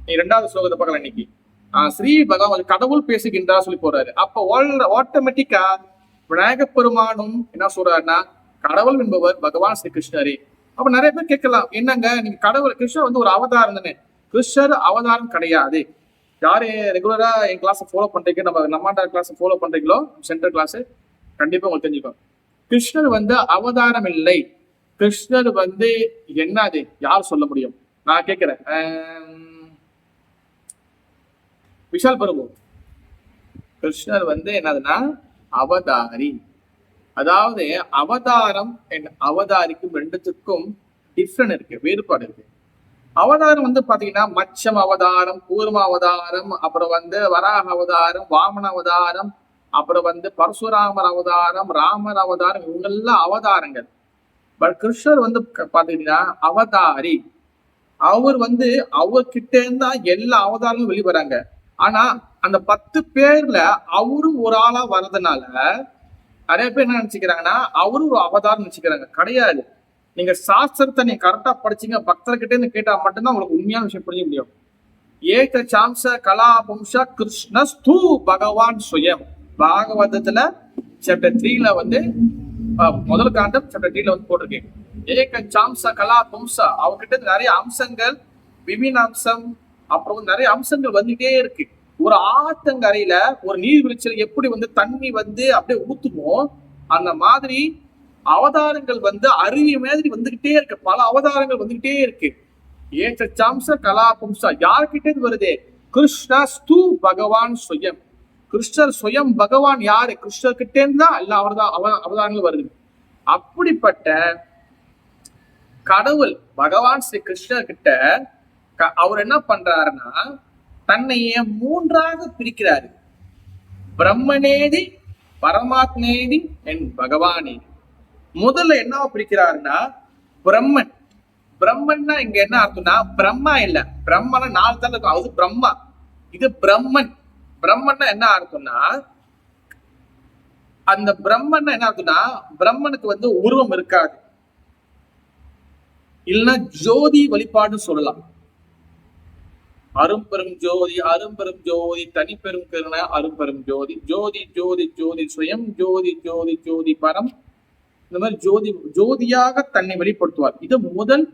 நீ 2வது ஸ்லோகத்தை பார்க்கலாம் இன்னைக்கு. ஸ்ரீ பகவான் கடவுள் பேசுகின்றார் சொல்லி போறாரு. அப்ப ஆட்டோமேட்டிக்கா விநாயக பெருமானும் என்ன சொல்றாருன்னா கடவுள் என்பவர் பகவான் ஸ்ரீ கிருஷ்ணரே. அப்ப நிறைய பேர் கேட்கலாம், என்னங்க நீங்க கடவுள் கிருஷ்ணர் வந்து ஒரு அவதாரம் தானே? கிருஷ்ணர் அவதாரம் கிடையாது. யாரு ரெகுலரா என் கிளாஸ் ஃபாலோ பண்றீங்க, நம்மாண்ட கிளாஸ் ஃபாலோ பண்றீங்களோ, சென்டர் கிளாஸ், கண்டிப்பா உங்களுக்கு தெரிஞ்சுக்கும். கிருஷ்ணர் வந்து அவதாரம் இல்லை. கிருஷ்ணர் வந்து என்னது யார் சொல்ல முடியும்? நான் கேட்கிறேன், விஷால் பிரபு. கிருஷ்ணர் வந்து என்னதுன்னா அவதாரி. அதாவது அவதாரம் அவதாரிக்கும் ரெண்டுத்துக்கும் டிஃப்ரெண்ட் இருக்கு, வேறுபாடு இருக்கு. அவதாரம் வந்து பாத்தீங்கன்னா மச்சம் அவதாரம், கூர்ம அவதாரம், அப்புறம் வந்து வராக அவதாரம், வாமன அவதாரம், அப்புறம் வந்து பரசுராமர் அவதாரம், ராமர் அவதாரம், இவங்கெல்லாம் அவதாரங்கள். பட் கிருஷ்ணர் வந்து பாத்தீங்கன்னா அவதாரி. அவர் வந்து அவர்கிட்ட இருந்தா எல்லா அவதாரங்களும் வெளிவராங்க. ஆனா அந்த 10 பேர்ல அவரும் ஒரு ஆளா வர்றதுனால நிறைய பேர் என்ன நினைச்சுக்கிறாங்கன்னா அவரும் ஒரு அவதாரம் நினைச்சுக்கிறாங்க. கிடையாது. நீங்க சாஸ்திரத்தை நீங்க கரெக்டா படிச்சீங்க, பக்தர்கிட்ட இருந்து கேட்டா மட்டும்தான் உங்களுக்கு உண்மையான விஷயம் புரிய முடியும். ஏக சாம்ச கலாபம்ச கிருஷ்ணஸ்து பகவான் சுயம். பாகவதத்துல சாப்டர் 3ல வந்து முதல் காண்டம் சாப்டர் 3ல வந்து போட்டிருக்கேன். ஏக சாம்ச கலாபம்ச, அவர்கிட்ட நிறைய அம்சங்கள், விபின் அம்சம், அப்புறம் நிறைய அம்சங்கள் வந்துட்டே இருக்கு. ஒரு ஆத்தங்கரையில ஒரு நீர்வீழ்ச்சியில எப்படி வந்து தண்ணி வந்து அப்படியே ஊத்துமோ அந்த மாதிரி அவதாரங்கள் வந்து அருவி மாதிரி வந்துகிட்டே இருக்கு. பல அவதாரங்கள் வந்துகிட்டே இருக்கு. ஏற்ற சாம்ச கலாபம்சா யார்கிட்ட வருது? கிருஷ்ணஸ்து பகவான் சுயம். கிருஷ்ணர் சுயம் பகவான் யாரு? கிருஷ்ணர் கிட்டே இருந்தா எல்லா அவதாரங்கள் வருது. அப்படிப்பட்ட கடவுள் பகவான் ஸ்ரீ கிருஷ்ணர் கிட்ட அவர் என்ன பண்றாருன்னா தன்னைய 3ஆக பிரிக்கிறாரு. பிரம்மனேதி, பரமாத்மேதி, என் பகவானே. முதல்ல என்ன பிரிக்கிறாருன்னா பிரம்மன். பிரம்மன்னா இங்க என்ன அர்த்தம்னா பிரம்மா இல்ல, பிரம்மனா 4 தலை இருக்கும், அது பிரம்மா. இது பிரம்மன். பிரம்மன்னா என்ன அர்த்தம்னா அந்த பிரம்மன்னா என்ன அர்த்தம்னா பிரம்மனுக்கு வந்து உருவம் இருக்காது, இல்லைன்னா ஜோதி வழிபாடு சொல்லலாம். அரும்பெரும் ஜோதி, அரும்பெரும் ஜோதி, தனிப்பெரும் கருணை, அரும்பெரும் ஜோதி, ஜோதி ஜோதி ஜோதி சுயம், ஜோதி ஜோதி ஜோதி பரம். இந்த மாதிரி ஜோதி ஜோதியாக தன்னை வெளிப்படுத்துவார். இது முதல்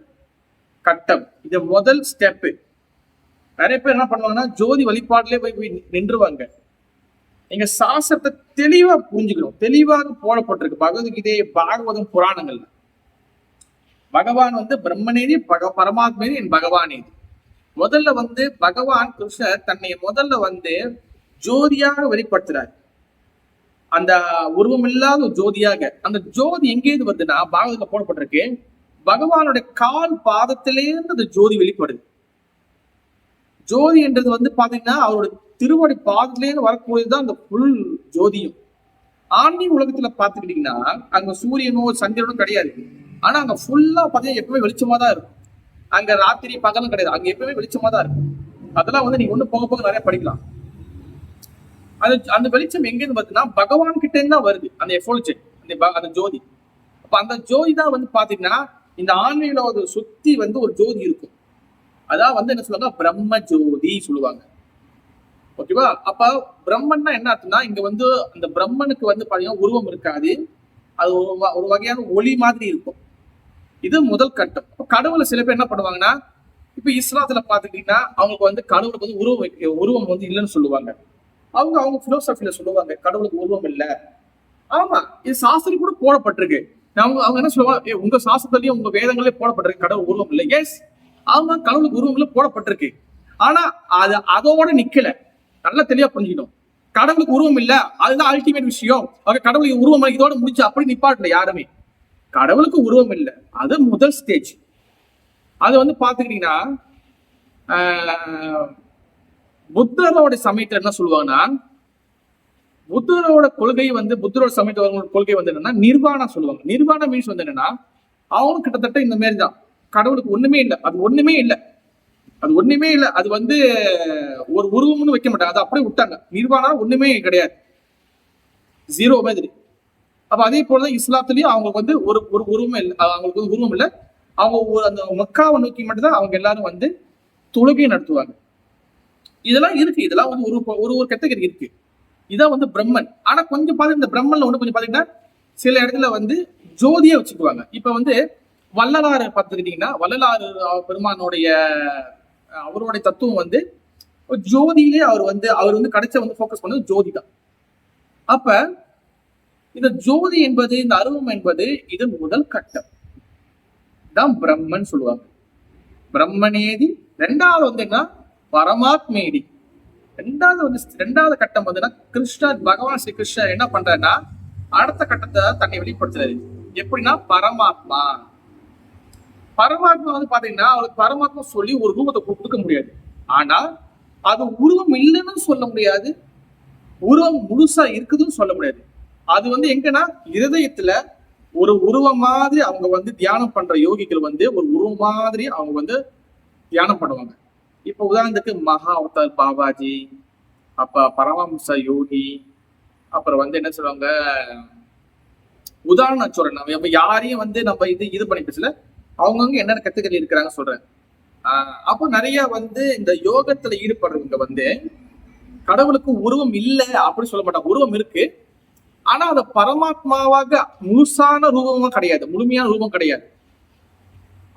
கட்டம், இது முதல் ஸ்டெப்பு. நிறைய பேர் என்ன பண்ணுவாங்கன்னா ஜோதி வழிபாட்டிலே போய் நின்றுவாங்க. நீங்க சாஸ்திரத்தை தெளிவா புரிஞ்சுக்கணும். தெளிவாக போடப்பட்டிருக்கு பகவத்கீதை, பாகவதம், புராணங்கள்ல. பகவான் வந்து பிரம்மனேதி, பரமாத்மேதி, என் பகவானேதி. முதல்ல வந்து பகவான் கிருஷ்ணர் தன்னை முதல்ல வந்து ஜோதியாக வெளிப்படுத்துறாரு. அந்த உருவம் இல்லாத ஜோதியாக. அந்த ஜோதி எங்கேயிருந்து வருதுன்னா பாகவதத்துல போடப்பட்டிருக்கு, பகவானுடைய கால் பாதத்திலேருந்து அந்த ஜோதி வெளிப்படுது. ஜோதி என்றது வந்து பாத்தீங்கன்னா அவருடைய திருவடி பாதத்திலேருந்து வரக்கூடியதுதான் அந்த புல் ஜோதியும். ஆன்மீக உலகத்துல பாத்துக்கிட்டீங்கன்னா அங்க சூரியனோ சந்திரனும் கிடையாது. ஆனா அங்க ஃபுல்லா பாத்தீங்கன்னா எப்பவுமே வெளிச்சமா தான் இருக்கும். அங்க ராத்திரி பகலும் கிடையாது, அங்க எப்பவுமே வெளிச்சமா தான் இருக்கும். அதெல்லாம் வந்து நீங்க ஒண்ணு போக போக நிறைய படிக்கலாம். அந்த வெளிச்சம் எங்கேருந்து வருதுன்னா பகவான் கிட்ட இருந்து தான் வருது. அந்த எஃபோல்ஜெட், அந்த ஜோதி. அப்ப அந்த ஜோதி தான் வந்து பாத்தீங்கன்னா இந்த ஆன்மீக சுத்தி வந்து ஒரு ஜோதி இருக்கும். அதான் வந்து என்ன சொல்லுவாங்க, பிரம்ம ஜோதி சொல்லுவாங்க. ஓகேவா? அப்ப பிரம்மன்னா என்ன அர்த்தம்னா இங்க வந்து அந்த பிரம்மனுக்கு வந்து பாத்தீங்கன்னா உருவம் இருக்காது, அது ஒரு வகையான ஒளி மாதிரி இருக்கும். இது முதல் கட்டம். கடவுளை சில பேர் என்ன பண்ணுவாங்கன்னா, இப்ப இஸ்லாத்துல பாத்துக்கிட்டீங்கன்னா அவங்களுக்கு வந்து கடவுளுக்கு வந்து உருவம் வந்து இல்லைன்னு சொல்லுவாங்க. அவங்க பிலோசபில சொல்லுவாங்க கடவுளுக்கு உருவம் இல்ல. ஆமா, இது சாஸ்திரம் கூட போடப்பட்டிருக்கு. அவங்க என்ன சொல்லுவாங்க, உங்க சாஸ்திரத்திலயும் உங்க வேதங்களே போடப்பட்டிருக்கு கடவுள் உருவம் இல்லை. எஸ், அவங்க கடவுளுக்கு உருவம் இல்ல போடப்பட்டிருக்கு. ஆனா அது அதோட நிக்கல. நல்லா தெளிவா புரிஞ்சுக்கணும். கடவுளுக்கு உருவம் இல்ல, அதுதான் அல்டிமேட் விஷயம். கடவுளுக்கு உருவம் இதோட முடிச்சு அப்படி நிப்பாட்டல யாருமே. கடவுளுக்கு உருவம் இல்லை, அது முதல் ஸ்டேஜ். அது வந்து பாத்துக்கிட்டீங்கன்னா புத்தரோட சமயத்துல என்ன சொல்லுவாங்கன்னா, புத்தரோட கொள்கை வந்து புத்தரோட சமயத்தோட கொள்கை வந்து என்னன்னா நிர்வாணம் சொல்லுவாங்க. நிர்வாணம் மீன்ஸ் வந்து என்னன்னா அவனும் கிட்டத்தட்ட இந்த மாதிரி தான். கடவுளுக்கு ஒண்ணுமே இல்லை, அது ஒண்ணுமே இல்லை, அது ஒண்ணுமே இல்லை. அது வந்து ஒரு உருவம்னு வைக்க மாட்டாங்க, அது அப்படியே விட்டாங்க. நிர்வாணம் ஒண்ணுமே கிடையாது, ஜீரோ மாதிரி. அப்ப அதே போலதான் இஸ்லாத்துலயும் அவங்களுக்கு வந்து ஒரு உருவம் இல்லை, அவங்களுக்கு வந்து உருவம் இல்லை. அவங்க அந்த மக்காவை நோக்கி மட்டும்தான் அவங்க எல்லாரும் வந்து தொழுகை நடத்துவாங்க. இதெல்லாம் இருக்கு. இதெல்லாம் வந்து ஒரு கேட்டகரி இருக்கு. இதான் வந்து பிரம்மன். ஆனா கொஞ்சம் பாத்தீங்கன்னா இந்த பிரம்மன்ல ஒண்ணு கொஞ்சம் பாத்தீங்கன்னா சில இடத்துல வந்து ஜோதியா வச்சுக்குவாங்க. இப்ப வந்து வள்ளலாறு பார்த்துக்கிட்டீங்கன்னா வள்ளலாறு பெருமானுடைய அவருடைய தத்துவம் வந்து ஜோதியிலே அவர் வந்து கடைசியா வந்து ஃபோக்கஸ் பண்ணது ஜோதி தான். அப்ப இந்த ஜோதி என்பது, இந்த அருவம் என்பது இது முதல் கட்டம் தான் பிரம்மன் சொல்லுவாங்க. பிரம்மனேதி. ரெண்டாவது வந்து என்ன, பரமாத்மேதி. ரெண்டாவது கட்டம் வந்துன்னா கிருஷ்ணர், பகவான் ஸ்ரீ கிருஷ்ணர் என்ன பண்றாருன்னா அடுத்த கட்டத்தை தன்னை வெளிப்படுத்துறாரு. எப்படின்னா பரமாத்மா. பரமாத்மா வந்து பாத்தீங்கன்னா அவருக்கு பரமாத்மா சொல்லி ஒரு ரூபத்தை கொடுக்க முடியாது. ஆனா அது உருவம் இல்லைன்னு சொல்ல முடியாது, உருவம் முழுசா இருக்குதுன்னு சொல்ல முடியாது. அது வந்து எங்கன்னா இருதயத்துல ஒரு உருவம் மாதிரி அவங்க வந்து தியானம் பண்ற யோகிகள் வந்து ஒரு உருவம் மாதிரி அவங்க வந்து தியானம் பண்ணுவாங்க. இப்ப உதாரணத்துக்கு மகா அவதார் பாபாஜி, அப்ப பரமஹம்ச யோகி, அப்புறம் வந்து என்ன சொல்லுவாங்க, உதாரணம் சொல்றேன். நம்ம யாரையும் வந்து நம்ம இது பண்ணி பேசல, அவங்கவுங்க என்னென்ன கத்துக்கள் இருக்கிறாங்க சொல்றேன். அப்போ நிறைய வந்து இந்த யோகத்துல ஈடுபடுறவங்க வந்து கடவுளுக்கு உருவம் இல்லை அப்படின்னு சொல்ல மாட்டாங்க. உருவம் இருக்கு, ஆனா அது பரமாத்மாவாக முழுசான ரூபமா கிடையாது, முழுமையான ரூபம் கிடையாது.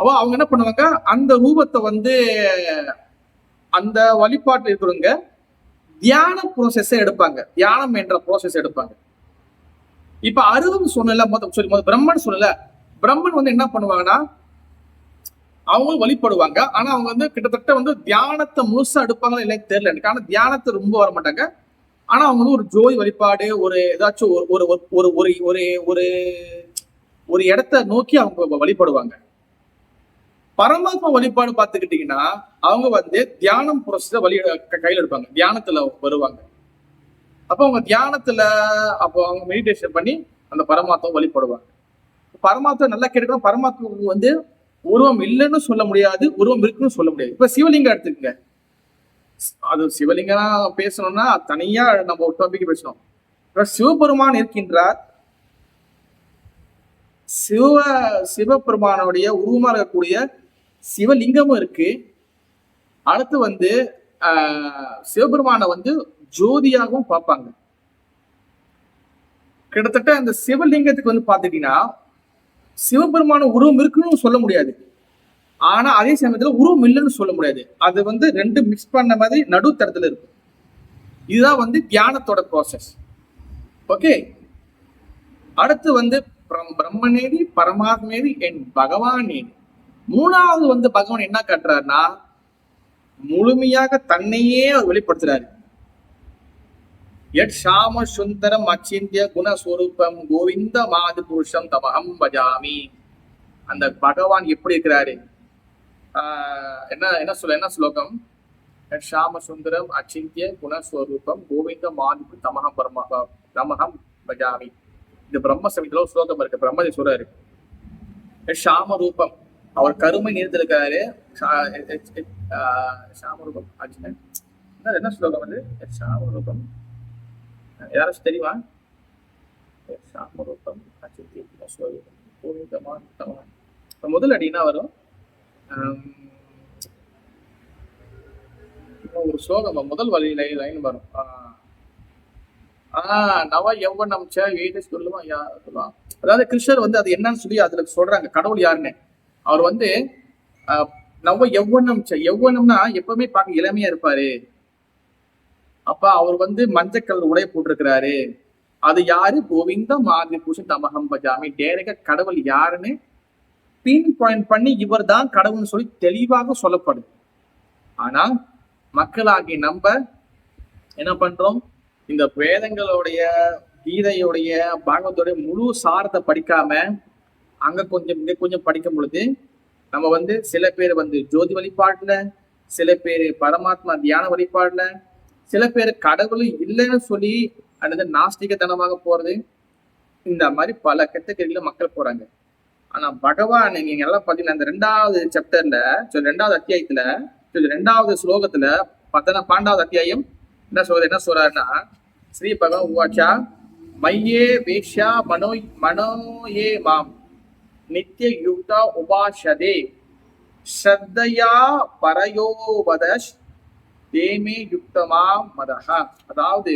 அப்போ அவங்க என்ன பண்ணுவாங்க, அந்த ரூபத்தை வந்து அந்த வழிபாட்டில் இருக்கிறவங்க தியான ப்ரோசஸ் எடுப்பாங்க, தியானம் என்ற ப்ரோசஸ் எடுப்பாங்க. இப்ப அருவம் சொன்னல, பிரம்மன் சொல்லல, பிரம்மன் வந்து என்ன பண்ணுவாங்கன்னா அவங்களும் வழிபடுவாங்க. ஆனா அவங்க வந்து கிட்டத்தட்ட வந்து தியானத்தை முழுசா எடுப்பாங்களா இல்லைன்னு தெரியல எனக்கு. ஆனா தியானத்தை ரொம்ப வர மாட்டாங்க. ஆனா அவங்க வந்து ஒரு ஜோதி வழிபாடு, ஒரு ஏதாச்சும் ஒரு ஒரு ஒரு ஒரு ஒரு ஒரு இடத்த நோக்கி அவங்க வழிபடுவாங்க. பரமாத்மா வழிபாடு பார்த்துக்கிட்டீங்கன்னா அவங்க வந்து தியானம் ப்ரோசஸ கையில் எடுப்பாங்க, தியானத்துல வருவாங்க. அப்போ அவங்க தியானத்துல அப்போ அவங்க மெடிடேஷன் பண்ணி அந்த பரமாத்மா வழிபடுவாங்க. பரமாத்மா நல்லா கேட்கணும். பரமாத்மாவுக்கு வந்து உருவம் இல்லைன்னு சொல்ல முடியாது, உருவம் இருக்குன்னு சொல்ல முடியாது. இப்ப சிவலிங்கம் எடுத்துக்கங்க, அது சிவலிங்கம் பேசணும்னா தனியா நம்ம ஒரு டாபிக் பேசணும். சிவபெருமான் இருக்கின்றார், சிவபெருமானுடைய உருவமா இருக்கக்கூடிய சிவலிங்கமும் இருக்கு. அடுத்து வந்து சிவபெருமானை வந்து ஜோதியாகவும் பார்ப்பாங்க. கிட்டத்தட்ட அந்த சிவலிங்கத்துக்கு வந்து பாத்துட்டீங்கன்னா சிவபெருமான உருவம் இருக்குன்னு சொல்ல முடியாது, ஆனா அதே சமயத்துல உருவம் இல்லைன்னு சொல்ல முடியாது. அது வந்து ரெண்டு மிக்ஸ் பண்ண மாதிரி நடுத்தரத்துல இருக்கும். இதுதான் வந்து தியானத்தோட ப்ராசஸ். ஓகே, அடுத்து வந்து பிரம்மனேதி, பரமாத்மேதி, என் பகவானேதி. மூணாவது வந்து பகவான் என்ன காட்டுறாருன்னா முழுமையாக தன்னையே அவர் வெளிப்படுத்துறாரு. யட் ஷாம சுந்தரம் அச்சிந்திய குணஸ்வரூபம் கோவிந்த மாது புருஷம் தமஹம் பஜாமி. அந்த பகவான் எப்படி இருக்கிறாரு, என்ன ஸ்லோகம், யட் ஷாம சுந்தரம் அச்சிந்திய குணஸ்வரூபம் கோவிந்த மாது தமஹம் பஜாமி. இந்த பிரம்ம சமயத்துல ஒரு ஸ்லோகம் இருக்கு, பிரம்மதி சொல்றாரு. ஷாம ரூபம், அவர் கருமை நிறுத்திருக்காரு. ஷாமரூபம் என்ன ஸ்லோகம் வந்து, ஷாமரூபம் யாராச்சும் தெரியுமா? முதல் அடினா வரும் ஒரு ஸ்லோகம், முதல் வழி லைன் வரும். நவ யௌவனம் சொல்லுவான். அதாவது கிருஷ்ணர் வந்து அது என்னன்னு சொல்லி அதுல சொல்றாங்க, கடவுள் யாருன்னு. அவர் வந்து நவ யௌவனம்னா எப்பவுமே பார்க்க இளமையா இருப்பாரு. அப்ப அவர் வந்து மஞ்சக்கல் உடைய போட்டிருக்கிறாரு. அது யாரு? கோவிந்த மாதி பூஷன் தமஹம் பஜாமி. டேரக்டா கடவுள் யாருன்னு பின் பாயிண்ட் பண்ணி இவர் தான் கடவுள்னு சொல்லி தெளிவாக சொல்லப்படுது. ஆனா மக்களாகி நம்ம என்ன பண்றோம், இந்த வேதங்களுடைய, கீதையுடைய, பாகவத்தோடைய முழு சாரத்தை படிக்காம அங்க கொஞ்சம் இங்க கொஞ்சம் படிக்கும் பொழுது நம்ம வந்து சில பேர் வந்து ஜோதி வழிபாடுல, சில பேர் பரமாத்மா தியான வழிபாடுல, சில பேர் கடவுள் இல்லைன்னு சொல்லி அல்லது நாஸ்திகத்தனமாக போறது, இந்த மாதிரி பல கேட்டகரியில மக்கள் போறாங்க. ஆனா பகவான் நீங்க எல்லாம் பாத்தீங்கன்னா இந்த 2வது சாப்டர்ல, 2வது அத்தியாயத்துல, 2வது ஸ்லோகத்துல 12வது அத்தியாயம் என்ன சொல்றாருன்னா, ஸ்ரீ பகவான் உவாச்சா மையே வேஷ்யா மனோயே மாம் நித்திய யுக்தா உபாஷதே ஸ்ரத்தையா பரயோவதஷ் தேமே யுக்தமா மதஹா. அதாவது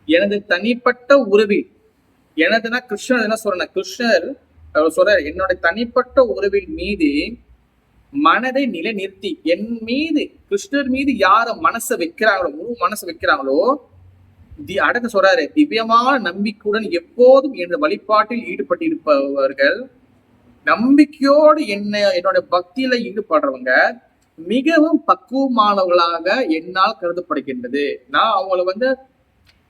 எனது தனிப்பட்ட உறவில், எனதுன்னா கிருஷ்ணர் என்ன சொல்றேன், கிருஷ்ணர் சொல்ற என்னோட தனிப்பட்ட உறவில் மீது மனதை நிலைநிறுத்தி என் மீது கிருஷ்ணர் மீது யார மனசை வைக்கிறாங்களோ, முழு மனசை வைக்கிறாங்களோ, அடுத்து சொல்றாரு, திவ்யமான நம்பிக்கையுடன் எப்போதும் என்ற வழிபாட்டில் ஈடுபட்டிருப்பவர்கள், நம்பிக்கையோடு என்னோட பக்தியில ஈடுபடுறவங்க மிகவும் பக்குவமானவர்களாக என்னால் கருதப்படுகின்றது. நான் அவங்கள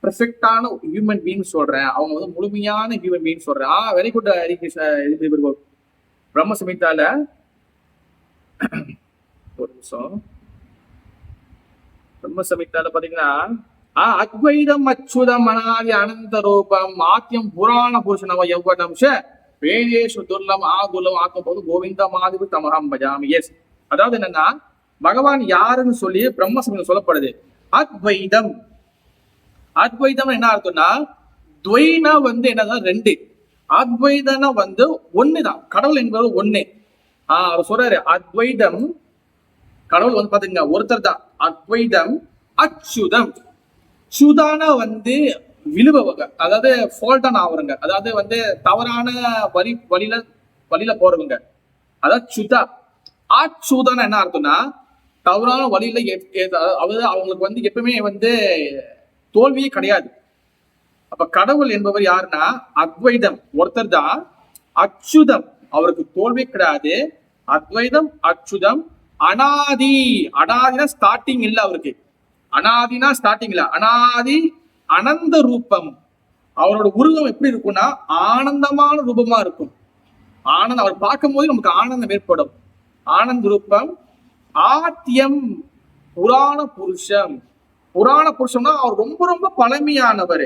பெர்ஃபெக்டான ஹியூமன் பீயிங் சொல்றேன், அவங்க முழுமையான ஹியூமன் பீயிங் சொல்றேன். Very good Harikrishna. பிரம்ம சமிதால ஒரு நிமிஷம், பிரம்ம சமிதால பாத்தீங்கன்னா, அத்வைதம் அச்சுதம் அனாதி அனந்த ரூபம் ஆத்தியம் புராண புருஷனவ எவ்வளம்ஷ வேதேஷு துர்லம் ஆதுலம் ஆக்கும் போது கோவிந்த மாதிரி தமகம் பஜாமி. எஸ், அதாவது என்னன்னா, பகவான் யாருன்னு சொல்லி பிரம்ம சமிதம் சொல்லப்படுது. அத்வைதம், அத்வைதம் என்ன அர்த்தம்னா, துவைனா என்னதான் ரெண்டு, அத்வைதனா ஒண்ணுதான், கடவுள் என்பது ஒண்ணு. அவர் சொல்றாரு அத்வைதம், கடவுள் பாத்தீங்க ஒருத்தர் தான். அத்வைதம் அச்சுதம், சுதான விழுபவங்க, அதாவது ஃபால்டான ஆவறங்க, அதாவது தவறான வழியில போறவங்க, அதாவது சுதா. ஆச்சுதான என்ன அர்த்தம்னா, தவறான வழியில அவங்களுக்கு எப்பவுமே தோல்வியே கிடையாது. அப்ப கடவுள் என்பவர் யாருன்னா அத்வைதம் ஒருத்தர் தான். அச்சுதம், அவருக்கு தோல்வி கிடையாது. அத்வைதம் அச்சுதம். அனாதி, அனாதினா ஸ்டார்டிங் இல்ல அவருக்கு, அனாதினா ஸ்டார்டிங் இல்ல, அனாதி அனந்த ரூபம். அவரோட உருவம் எப்படி இருக்கும்னா ஆனந்தமான ரூபமா இருக்கும். ஆனந்தம், அவர் பார்க்கும் போது நமக்கு ஆனந்தம் ஏற்படும். ஆனந்த ரூபம். ஆத்தியம் புராண புருஷம். புராண புருஷம்னா அவர் ரொம்ப ரொம்ப பழமையானவர்,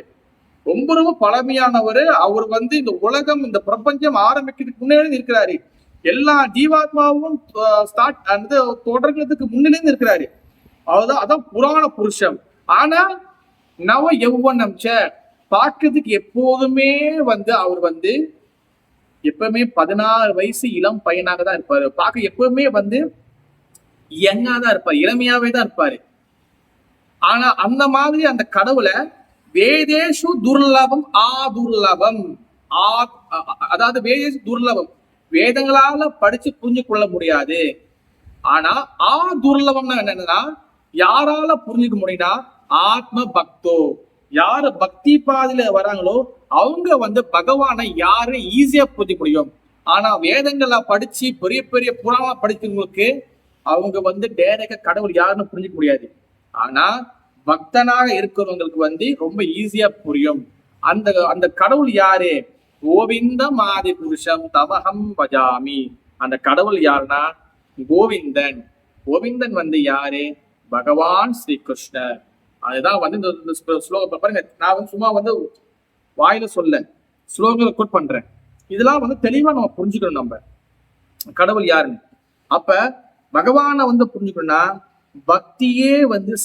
ரொம்ப ரொம்ப பழமையானவர். அவர் இந்த உலகம், இந்த பிரபஞ்சம் ஆரம்பிக்கிறதுக்கு முன்னாடி இருக்கிறாரு. எல்லா ஜீவாத்மாவும் தொடர்கிறதுக்கு முன்னிலேருந்து இருக்கிறாரு. அதான் புராண புருஷம். ஆனா நவ யௌவனம் பார்க்கறதுக்கு எப்போதுமே அவர் எப்பவுமே 16 வயசு இளம் பையனாக தான் இருப்பாரு. பார்க்க எப்பவுமே யங்கா தான் இருப்பாரு, இளமையாவே தான் இருப்பாரு. ஆனா அந்த மாதிரி அந்த கடவுளை வேதேஷு துர்லபம் ஆதுர்லபம், அதாவது வேதேஷு துர்லபம், வேதங்களால படிச்சு புரிஞ்சு கொள்ள முடியாது. ஆனா ஆதுர்லபம்னா என்னன்னா, யாரால புரிஞ்சுக்க முடியும்னா ஆத்ம பக்தோ, யாரு பக்தி பாதையில வராங்களோ அவங்க பகவானை யாரு ஈஸியா புரிஞ்சுக்க முடியும். ஆனா வேதங்களை படிச்சு பெரிய பெரிய புராணம் படிச்சவங்களுக்கு அவங்க டைரக்டா கடவுள் யாருன்னு புரிஞ்சுக்க முடியாது. ஆனா பக்தனாக இருக்கிறவங்களுக்கு ரொம்ப ஈஸியா புரியும். அந்த அந்த கடவுள் யாரு? கோவிந்த மாதி புருஷம் தமகம் பஜாமி. அந்த கடவுள் யாருன்னா கோவிந்தன். கோவிந்தன் யாரு? பகவான் ஸ்ரீ கிருஷ்ணர். அதுதான் இந்த ஸ்லோகம் பாருங்க. நான் சும்மா வாயில சொல்ல ஸ்லோகங்களை கோட் பண்றேன். இதெல்லாம் தெளிவா நம்ம புரிஞ்சுக்கணும் நம்ம கடவுள் யாருன்னு. அப்ப பகவானை புரிஞ்சுக்கணும்னா பக்தியே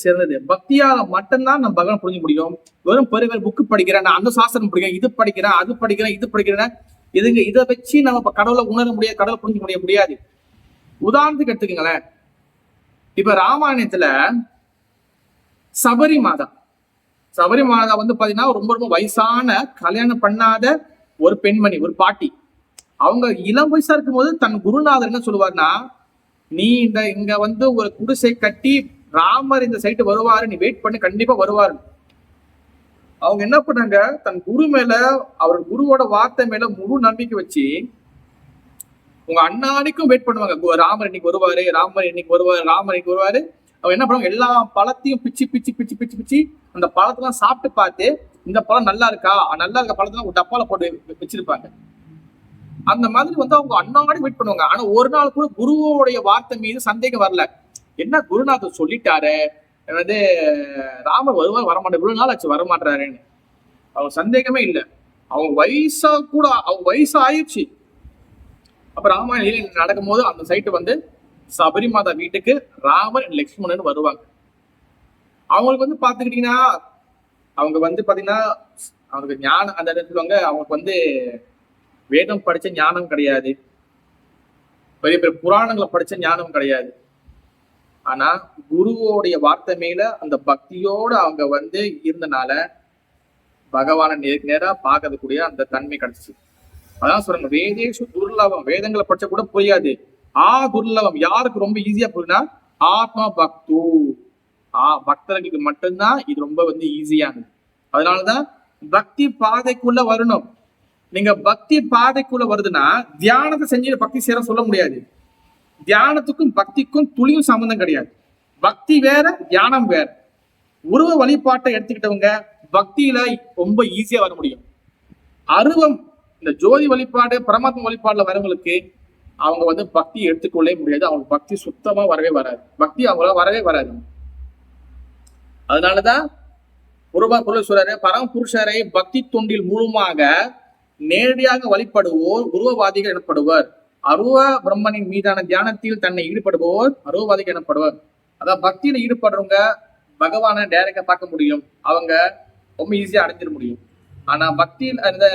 சிறந்தது. பக்தியால மட்டும்தான் நம்ம பகவான் புரிஞ்சுக்க முடியும். வெறும் பெரிய புக்கு படிக்கிறேன், நான் அந்த சாஸ்திரம் படிக்கிறேன், இது படிக்கிறேன், அது படிக்கிறேன், இது படிக்கிறேன், இதை வச்சு நம்ம கடவுளை உணர முடியாது, கடவுளை புரிஞ்சுக்க முடியாது. உதாரணத்துக்கு எடுத்துக்கங்களேன், இப்ப ராமாயணத்துல சபரி மாதா பாத்தீங்கன்னா ரொம்ப ரொம்ப வயசான, கல்யாணம் பண்ணாத ஒரு பெண்மணி, ஒரு பாட்டி. அவங்க இளம் வயசா இருக்கும் போது தன் குருநாதர் என்ன சொல்லுவார்னா, நீ இங்க ஒரு குடிசை கட்டி ராமர் இந்த சைட்டு வருவாரு, நீ வெயிட் பண்ணி, கண்டிப்பா வருவாரு. அவங்க என்ன பண்ணாங்க, தன் குரு மேல, அவர் குருவோட வார்த்தை மேல முழு நம்பிக்கை வச்சு உங்க அண்ணாடிக்கும் வெயிட் பண்ணுவாங்க. ராமர் இன்னைக்கு வருவாரு, ராமர் இன்னைக்கு வருவாரு, ராமர் இன்னைக்கு வருவாரு. அவங்க என்ன பண்ணுவாங்க, எல்லா பழத்தையும் பிச்சு பிச்சு பிச்சு பிச்சு பிச்சு அந்த பழத்தெல்லாம் சாப்பிட்டு பார்த்து, இந்த பழம் நல்லா இருக்கா, நல்லா இருக்க பழத்தெல்லாம் ஒரு டப்பால போட்டு வச்சிருப்பாங்க. அந்த மாதிரி அவங்க அண்ணாடி வெயிட் பண்ணுவாங்க. ஆனா ஒரு நாள் கூட குருவோடைய வார்த்தை மீது சந்தேகம் வரல. என்ன குருநாதர் சொல்லிட்டாரு, ராமர் வருவார், வரமாட்டேன், இவ்வளவு நாள் ஆச்சு வரமாட்டாருன்னு அவங்க சந்தேகமே இல்லை. அவங்க வயசு ஆயிடுச்சு. அப்ப ராமாயணம் நடக்கும் போது அந்த சைட்டு சபரி மாதா வீட்டுக்கு ராமர் லக்ஷ்மணன் வருவாங்க. அவங்களுக்கு பாத்துக்கிட்டீங்கன்னா அவங்க பாத்தீங்கன்னா அவங்களுக்கு ஞானம், அந்த சொல்லுவாங்க, அவங்களுக்கு வேதம் படிச்ச ஞானம் கிடையாது, பெரிய பெரிய புராணங்களை படிச்ச ஞானம் கிடையாது. ஆனா குருவோடைய வார்த்தை மேல அந்த பக்தியோட அவங்க இருந்தனால பகவானை நேரா பார்க்கக்கூடிய அந்த தன்மை கிடைச்சிச்சு. அதான் சொல்றாங்க, வேதேஷு துர்லபம், வேதங்களை படிச்ச கூட புரியாது, துர்லபம். யாருக்கு ரொம்ப ஈஸியா போகுதுன்னா ஆத்ம பக்து, பக்தர்களுக்கு மட்டும்தான் இது ரொம்ப ஈஸியானது. அதனாலதான் பக்தி பாதைக்குள்ள வரணும். நீங்க பக்தி பாதைக்குள்ள வருதுன்னா தியானத்தை செஞ்சு பக்தி சேர சொல்ல முடியாது. தியானத்துக்கும் பக்திக்கும் துளியும் சம்பந்தம் கிடையாது. பக்தி வேற, தியானம் வேற. உருவ வழிபாட்டை எடுத்துக்கிட்டவங்க பக்தியில ரொம்ப ஈஸியா வர முடியும். அருவம், இந்த ஜோதி வழிபாடு, பரமாத்மா வழிபாடுல வரவங்களுக்கு அவங்க பக்தி எடுத்துக்கொள்ளே முடியாது. அவங்க பக்தி சுத்தமா வரவே வராது. பக்தி அவங்கள வரவே வராது. அதனாலதான் பொருள் சொல்றாரு, பரமபுருஷரை பக்தி தொண்டில் மூலமாக நேரடியாக வழிபடுவோர் உருவவாதிகள் எனப்படுவர். அருவ பிரம்மனின் மீதான தியானத்தில் தன்னை ஈடுபடுபவர் அருவவாதிகள் எனப்படுவர். அதான் பக்தியில ஈடுபடுறவங்க பகவானை டைரக்டா பார்க்க முடியும், அவங்க ரொம்ப ஈஸியா அடைஞ்சிட முடியும். ஆனா பக்தியில் அந்த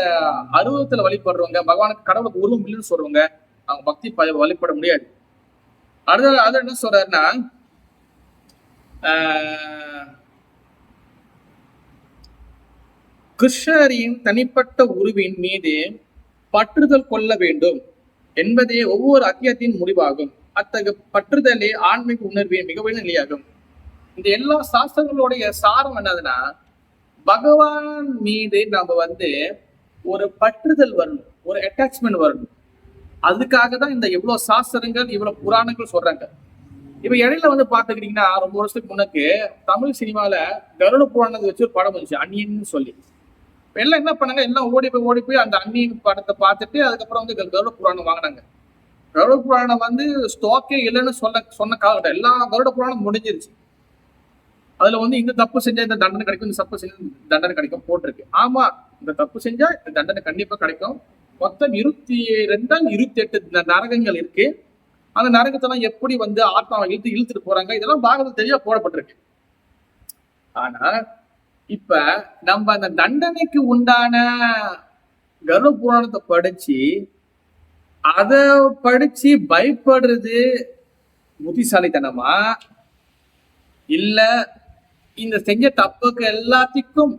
அருவத்துல வழிபடுறவங்க, பகவானுக்கு கடவுளுக்கு உருவம் இல்லைன்னு சொல்றவங்க, அவங்க பக்தி வழிபட முடியாது. அது என்ன சொல்றாருன்னா, கிருஷ்ணரின் தனிப்பட்ட உருவின் மீது பற்றுதல் கொள்ள வேண்டும் என்பதே ஒவ்வொரு அத்தியாயத்தின் முடிவாகும். அத்தகைய பற்றுதலே ஆன்மீக உணர்வின் மிகவும் நிலையாகும். இந்த எல்லா சாஸ்திரங்களுடைய சாரம் என்னதுன்னா, பகவான் மீது நம்ம ஒரு பற்றுதல் வரணும், ஒரு அட்டாச்மெண்ட் வரணும். அதுக்காக தான் இந்த இவ்வளவு சாஸ்திரங்கள், இவ்வளவு புராணங்கள் சொல்றாங்க. இப்ப இடையில பாத்துக்கிட்டீங்கன்னா, ரொம்ப வருஷத்துக்கு முன்னக்கு தமிழ் சினிமால கருட புராணத்தை வச்சு ஒரு படம் வந்துச்சு, அந்நியன்னு சொல்லி. எல்லாம் என்ன பண்ணாங்க, எல்லாம் ஓடி போய் அந்த அந்நியன் படத்தை பார்த்துட்டு அதுக்கப்புறம் கருட புராணம் வாங்கினாங்க. கருட புராணம் ஸ்டாக்கே இல்லைன்னு சொன்ன காலகட்டம், எல்லா கருட புராணம் முடிஞ்சிருச்சு. அதுல இந்த தப்பு செஞ்சா இந்த தண்டனை கிடைக்கும், இந்த தப்பு செஞ்சா தண்டனை கிடைக்கும் போட்டிருக்கு. ஆமா, இந்த தப்பு செஞ்சா இந்த தண்டனை கண்டிப்பா கிடைக்கும். மொத்தம் 22 28 நரகங்கள் இருக்கு. அந்த நரகத்தெல்லாம் எப்படி ஆத்மாவை இழுத்துட்டு போறாங்க, இதெல்லாம் பாகவதம் தெளிவா போடப்பட்டிருக்கு. ஆனா இப்ப நம்ம அந்த தண்டனைக்கு உண்டான கருட புராணத்தை படிச்சு பயப்படுறது புத்திசாலித்தனமா, இல்ல இந்த செஞ்ச தப்புக்கு எல்லாத்துக்கும்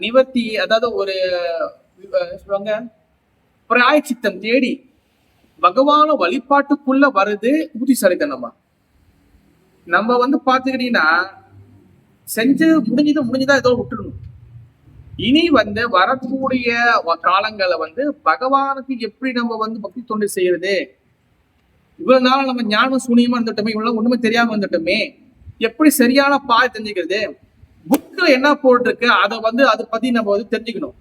நிவர்த்தி, அதாவது ஒரு சொல்லுவாங்க பிராயச்சித்தம் தேடி பகவான வழிபாட்டுக்குள்ள வருது புத்திசாலித்தனமா? நம்ம பாத்துக்கிட்டீங்கன்னா, செஞ்சு முடிஞ்சுதான் ஏதோ விட்டுடணும். இனி வரக்கூடிய காலங்களை பகவானுக்கு எப்படி நம்ம பக்தி தொண்டு செய்யறது, இவ்வளவு நாள் நம்ம ஞானம் சூனியமா இருந்துட்டோமே, இவ்வளவு ஒண்ணுமே தெரியாம வந்துட்டோமே, எப்படி சரியான பாதை தெரிஞ்சுக்கிறது? புக்ல என்ன போட்டிருக்கு அதை பத்தி நம்ம தெரிஞ்சுக்கணும்.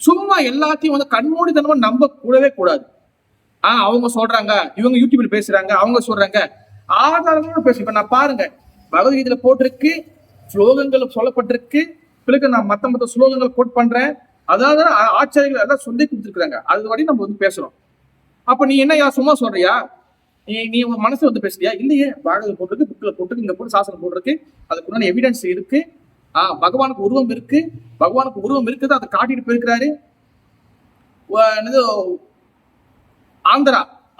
சும்மா எல்லாத்தையும் கண்மூடித்தனமா நம்ப கூடவே கூடாது. அவங்க சொல்றாங்க, இவங்க யூடியூப்ல பேசுறாங்க, அவங்க சொல்றாங்க, ஆதாரங்களோட பேசு. இப்ப நான் பாருங்க, பகவத்கீதையில போட்டிருக்கு, ஸ்லோகங்கள் சொல்லப்பட்டிருக்கு, பிறகு நான் மத்த ஸ்லோகங்கள் கோட் பண்றேன். அதாவது ஆச்சாரியர்கள் எல்லாம் சொல்லி கொடுத்துருக்காங்க, அது வரையும் நம்ம பேசுறோம். அப்ப நீ என்ன சும்மா சொல்றியா? நீ உங்க மனசு பேசுறியா? இல்லையே, பாகவத போட்டிருக்கு, புக்ல போட்டிருக்கு, இங்க போட்டு சாசனம் போட்டிருக்கு, அதுக்குள்ள எவிடன்ஸ் இருக்கு. பகவானுக்கு உருவம் இருக்கு, பகவானுக்கு உருவம் இருக்குது, அதை காட்டிட்டு போயிருக்கிறாரு.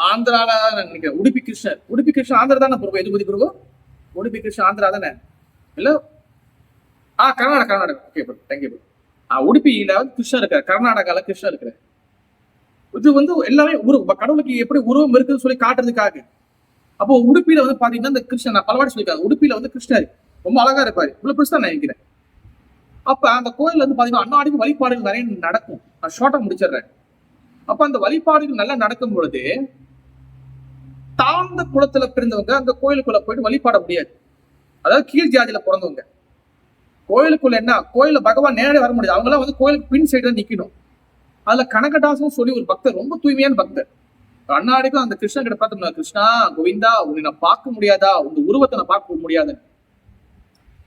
ஆந்திரால நினைக்கிறேன், உடுப்பி கிருஷ்ணர் ஆந்திரா தானே பிரபு? எதுபதி பிரபு? உடுப்பி கிருஷ்ணன் ஆந்திரா தானே? இல்ல, Karnataka. Okay bro, thank you bro. உடுப்பியில கிருஷ்ணன் இருக்காரு, கர்நாடகால கிருஷ்ணன் இருக்கிறார். இது எல்லாமே கடவுளுக்கு எப்படி உருவம் இருக்குன்னு சொல்லி காட்டுறதுக்காக. அப்போ உடுப்பியில பாத்தீங்கன்னா இந்த கிருஷ்ணன், நான் பலவாடி சொல்லியிருக்காரு, உடுப்பியில கிருஷ்ணர் ரொம்ப அழகா இருப்பாரு, இவ்வளவு பெருசா நான் நினைக்கிறேன். அப்ப அந்த கோயில் பாத்தீங்கன்னா அன்னாடிக்கு வழிபாடுகள் நிறைய நடக்கும். நான் ஷார்ட்டா முடிச்சிடுறேன். அப்ப அந்த வழிபாடுகள் நல்லா நடக்கும் பொழுது தாழ்ந்த குலத்துல பிறந்தவங்க அந்த கோயிலுக்குள்ள போயிட்டு வழிபாட முடியாது. அதாவது கீழ் ஜாதியில பிறந்தவங்க கோயிலுக்குள்ள கோயில பகவான் நேரடி வர முடியாது. அவங்க எல்லாம் கோயிலுக்கு பின் சைடு தான் நிக்கணும். அதுல கனகதாசன் சொல்லி ஒரு பக்தர், ரொம்ப தூய்மையான பக்தர். அன்னாடிக்கும் அந்த கிருஷ்ணன் கிட்ட பார்த்தோம்னா, கிருஷ்ணா கோவிந்தா, உன்னை நான் பார்க்க முடியாதா, உங்க உருவத்தை நான் பார்க்க முடியாது.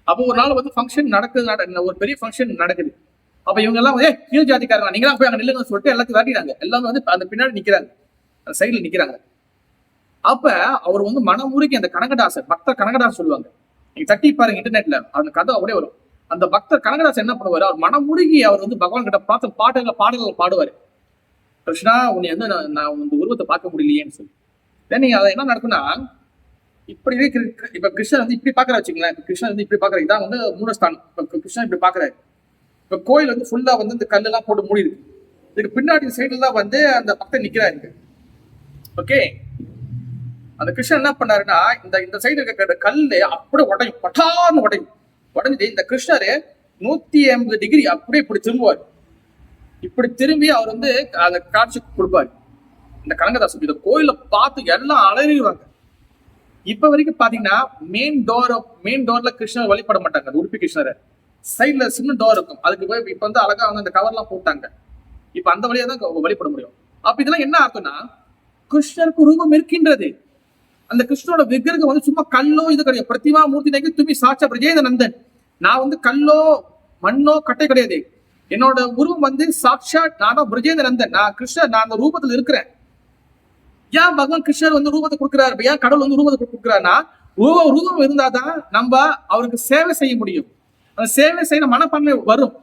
அப்போ ஒரு நாள் ஃபங்க்ஷன் நடக்குது, ஒரு பெரிய ஃபங்க்ஷன் நடக்குது. அப்ப இவங்க எல்லாம் கீழ் ஜாதிக்காரங்க, நீங்க எல்லாம் போய் அங்க நில்லுங்கன்னு சொல்லிட்டு எல்லாத்தையும் வாட்டிடுறாங்க. எல்லாமே அந்த பின்னாடி நிக்கிறாங்க, அந்த சைடுல நிக்கிறாங்க. அப்ப அவர் மனமுருகி அந்த கனகதாசர், பக்தர் கனகதாசர் சொல்லுவாங்க, நீங்க தட்டி பாருங்க இன்டர்நெட்ல, அந்த கதை அப்படியே வரும். அந்த பக்தர் கனகதாசன் என்ன பண்ணுவாரு, அவர் மனமுருகி அவர் பகவான் கிட்ட பார்த்து பாடல்கள் பாடுவாரு. கிருஷ்ணா, உன்னை நான் உங்க உருவத்தை பார்க்க முடியலையேன்னு சொல்லி. நீங்க அதை என்ன நடக்கும்னா, இப்படி இப்ப கிருஷ்ணன் இப்படி பாக்குற வச்சுங்களேன். கிருஷ்ணன் இப்படி பாக்குற, இதான் மூலஸ்தானம். இப்ப கிருஷ்ணன் இப்படி பாக்குறாரு. இப்ப கோயில் ஃபுல்லா இந்த கல்லு எல்லாம் போட்டு மூடி இருக்கு. இதுக்கு பின்னாடி சைடுல தான் அந்த பக்தர் நிக்கிறாரு. ஓகே, அந்த கிருஷ்ணன் என்ன பண்ணாருன்னா இந்த இந்த சைடு இருக்கிற கல்லு அப்படியே உடையும், பட்டான்னு உடையும். உடஞ்சிட்டு இந்த கிருஷ்ணரு 180 டிகிரி அப்படியே இப்படி திரும்புவார். இப்படி திரும்பி அவர் வந்து அந்த காட்சி கொடுப்பாரு. இந்த கனகதாசம் இந்த கோயில பார்த்து எல்லாம் அலறிடுவாங்க. இப்ப வரைக்கும் பாத்தீங்கன்னா மெயின் டோர்ல கிருஷ்ணர் வழிபட மாட்டாங்க. அந்த உடுப்பி கிருஷ்ணரை சைட்ல சின்ன டோர் இருக்கும், அதுக்கு போய் இப்ப வந்து அழகா வந்து அந்த கவர் எல்லாம் போட்டாங்க. இப்ப அந்த வழியா தான் வழிபட முடியும். அப்ப இதெல்லாம் என்ன அர்த்தம்னா, கிருஷ்ணருக்கு ரூபம் இருக்கின்றது. அந்த கிருஷ்ணனோட விக்கிரகம் வந்து சும்மா கல்லோ இது கிடையாது. பிரதிமா மூர்த்தி துமி சாட்சா பிரஜேத நந்தன். நான் வந்து கல்லோ மண்ணோ கட்டை கிடையாது. என்னோட உருவம் வந்து சாட்சாத் நான் தான் பிரஜேத நந்தன். நான் கிருஷ்ணர், நான் அந்த ரூபத்துல இருக்கிறேன். ஏன் பகவான் கிருஷ்ணர் வந்து ரூபத்தை கொடுக்குறாரு, ஏன் கடவுள் வந்து ரூபத்தை கொடுக்குறாருன்னா, ரூபம் இருந்தாதான் நம்ம அவருக்கு சேவை செய்ய முடியும். அந்த சேவை செய்யற மனப்பான்மை வரும்.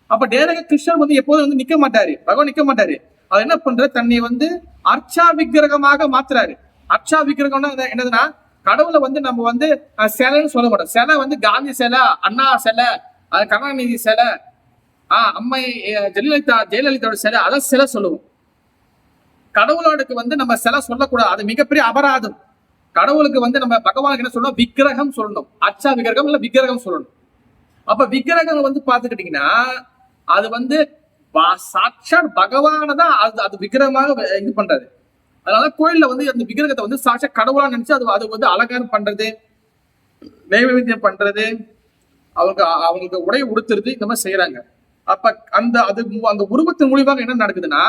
அப்ப டேரக்டா கிருஷ்ணர் வந்து எப்போதும் வந்து நிக்க மாட்டாரு, பகவான் நிக்க மாட்டாரு. அவர் என்ன பண்ற, தன்னை வந்து அர்ச்சா விக்கிரகமாக மாத்துறாரு. அர்ச்சா விக்கிரகம்னா என்னதுன்னா, கடவுளை வந்து நம்ம வந்து சிலைன்னு சொல்ல மாட்டோம். சிலை வந்து காந்தி சிலை, அண்ணா சிலை, கருணாநிதி சிலை, அம்மை ஜெயலலிதாவோட சிலை, அதான் சிலை சொல்லுவோம். கடவுளோடுக்கு வந்து நம்ம சிலை சொல்லக்கூடாது, அது மிகப்பெரிய அபராதம். கடவுளுக்கு வந்து நம்ம பகவானுக்கு என்ன சொல்லணும், விக்கிரகம் சொல்லணும். அர்ச்சா விக்கிரகம் இல்ல விக்கிரகம் சொல்லணும். அப்ப விக்கிரகம் வந்து பாத்துக்கிட்டீங்கன்னா அது வந்து சாட்சாத் பகவான தான் அது விக்கிரகமாக இது பண்றது. அதனால கோயில்ல வந்து அந்த விக்கிரகத்தை வந்து சாட்சாத் கடவுளா நினைச்சு அது வந்து அலங்காரம் பண்றது, நைவேத்தியம் பண்றது, அவங்களுக்கு உடை உடுத்துறது, இந்த மாதிரி செய்யறாங்க. அப்ப அந்த உருவத்தின் மூலியமாக என்ன நடக்குதுன்னா,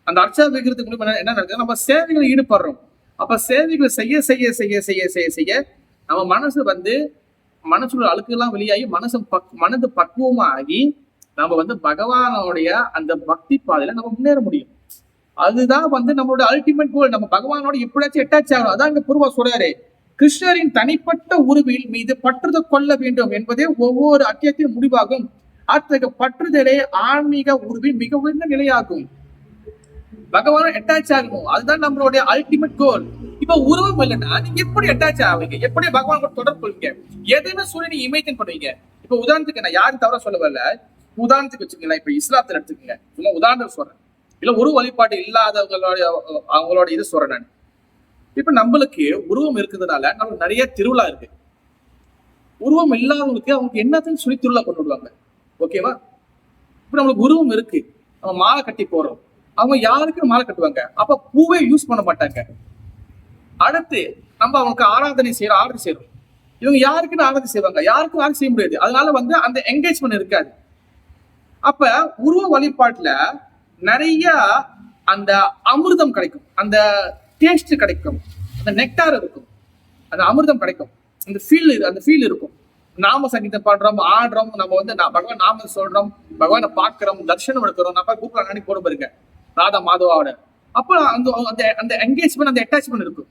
அந்த அர்ச்சா விக்கிரகத்துக்கு மூலியமா என்ன நடக்குது, நம்ம சேவைகளை ஈடுபடுறோம். அப்ப சேவைகளை செய்ய செய்ய செய்ய செய்ய செய்ய செய்ய நம்ம மனசு வந்து மனசுல அழுக்கெல்லாம் வெளியாகி மனது பக்குவமாகி நம்ம வந்து பகவானோடைய அந்த பக்தி பாதையில நம்ம முன்னேற முடியும். அதுதான் வந்து நம்மளோட அல்டிமேட் கோல். நம்ம பகவானோட எப்படியாச்சும் அட்டாச் ஆகணும். அதான் இங்க பூர்வா சொல்றாரு, கிருஷ்ணரின் தனிப்பட்ட உருவில் மீது பற்றுதல் கொள்ள வேண்டும் என்பதே ஒவ்வொரு அத்தியாயத்தின் முடிவாகும். அத்தகைய பற்றுதலே ஆன்மீக உருவின் மிக உயர்ந்த நிலையாகும். பகவான அட்டாச் ஆகணும், அதுதான் நம்மளுடைய அல்டிமேட் கோல். இப்ப உருவம் இல்லைன்னா நீங்க எப்படி அட்டாச் ஆவீங்க, எப்படி பகவான் கூட தொடர்பு கொள்வீங்க, எதுவுமே சொல்லி நீங்க இமேஜின் பண்ணுவீங்க. இப்ப உதாரணத்துக்கு நான் யாரும் தவிர சொல்ல வரல, உதாரணத்துக்கு வச்சுக்கீங்களா, இப்ப இஸ்லாத்துல எடுத்துக்கீங்க, சும்மா உதாரணத்துக்கு சொல்றேன், இல்ல உருவ வழிபாடு அவங்களோட இது சொல்றேன் நான். இப்ப நம்மளுக்கு உருவம் இருக்குதுனால நம்மளுக்கு நிறைய திருவிழா இருக்கு. உருவம் இல்லாதவங்களுக்கு அவங்க என்னத்தையும் சொல்லி திருவிழா கொண்டு விடுவாங்க. ஓகேவா? இப்ப நம்மளுக்கு உருவம் இருக்கு, நம்ம மாலை கட்டி போறோம், அவங்க யாருக்கு மாலை கட்டுவாங்க, அப்ப பூவே யூஸ் பண்ண மாட்டாங்க. அடுத்து நம்ம அவங்களுக்கு ஆராதனை செய்யறோம், இவங்க யாருக்குன்னு ஆராதனை செய்வாங்க, யாருக்கும் ஆராதனை செய்ய முடியாது. அதனால வந்து அந்த என்கேஜ்மெண்ட் இருக்காது. அப்ப உருவ வழிபாட்டுல நிறைய அந்த அமிர்தம் கிடைக்கும், அந்த டேஸ்ட் கிடைக்கும், அந்த நெக்டார் இருக்கும், அந்த அமிர்தம் கிடைக்கும், அந்த ஃபீல் இருக்கும். நாம சங்கீதம் பாடுறோம், ஆடுறோம், நம்ம வந்து பகவான் நாம சொல்றோம், பகவானை பார்க்கிறோம், தர்ஷனம் எடுக்கிறோம். நம்ம கூப்பிட அன்னைக்கு போட பாருங்க ராதா மாதவாவோட. அப்ப அந்த என்கேஜ்மெண்ட், அந்த அட்டாச்மெண்ட் இருக்கும்.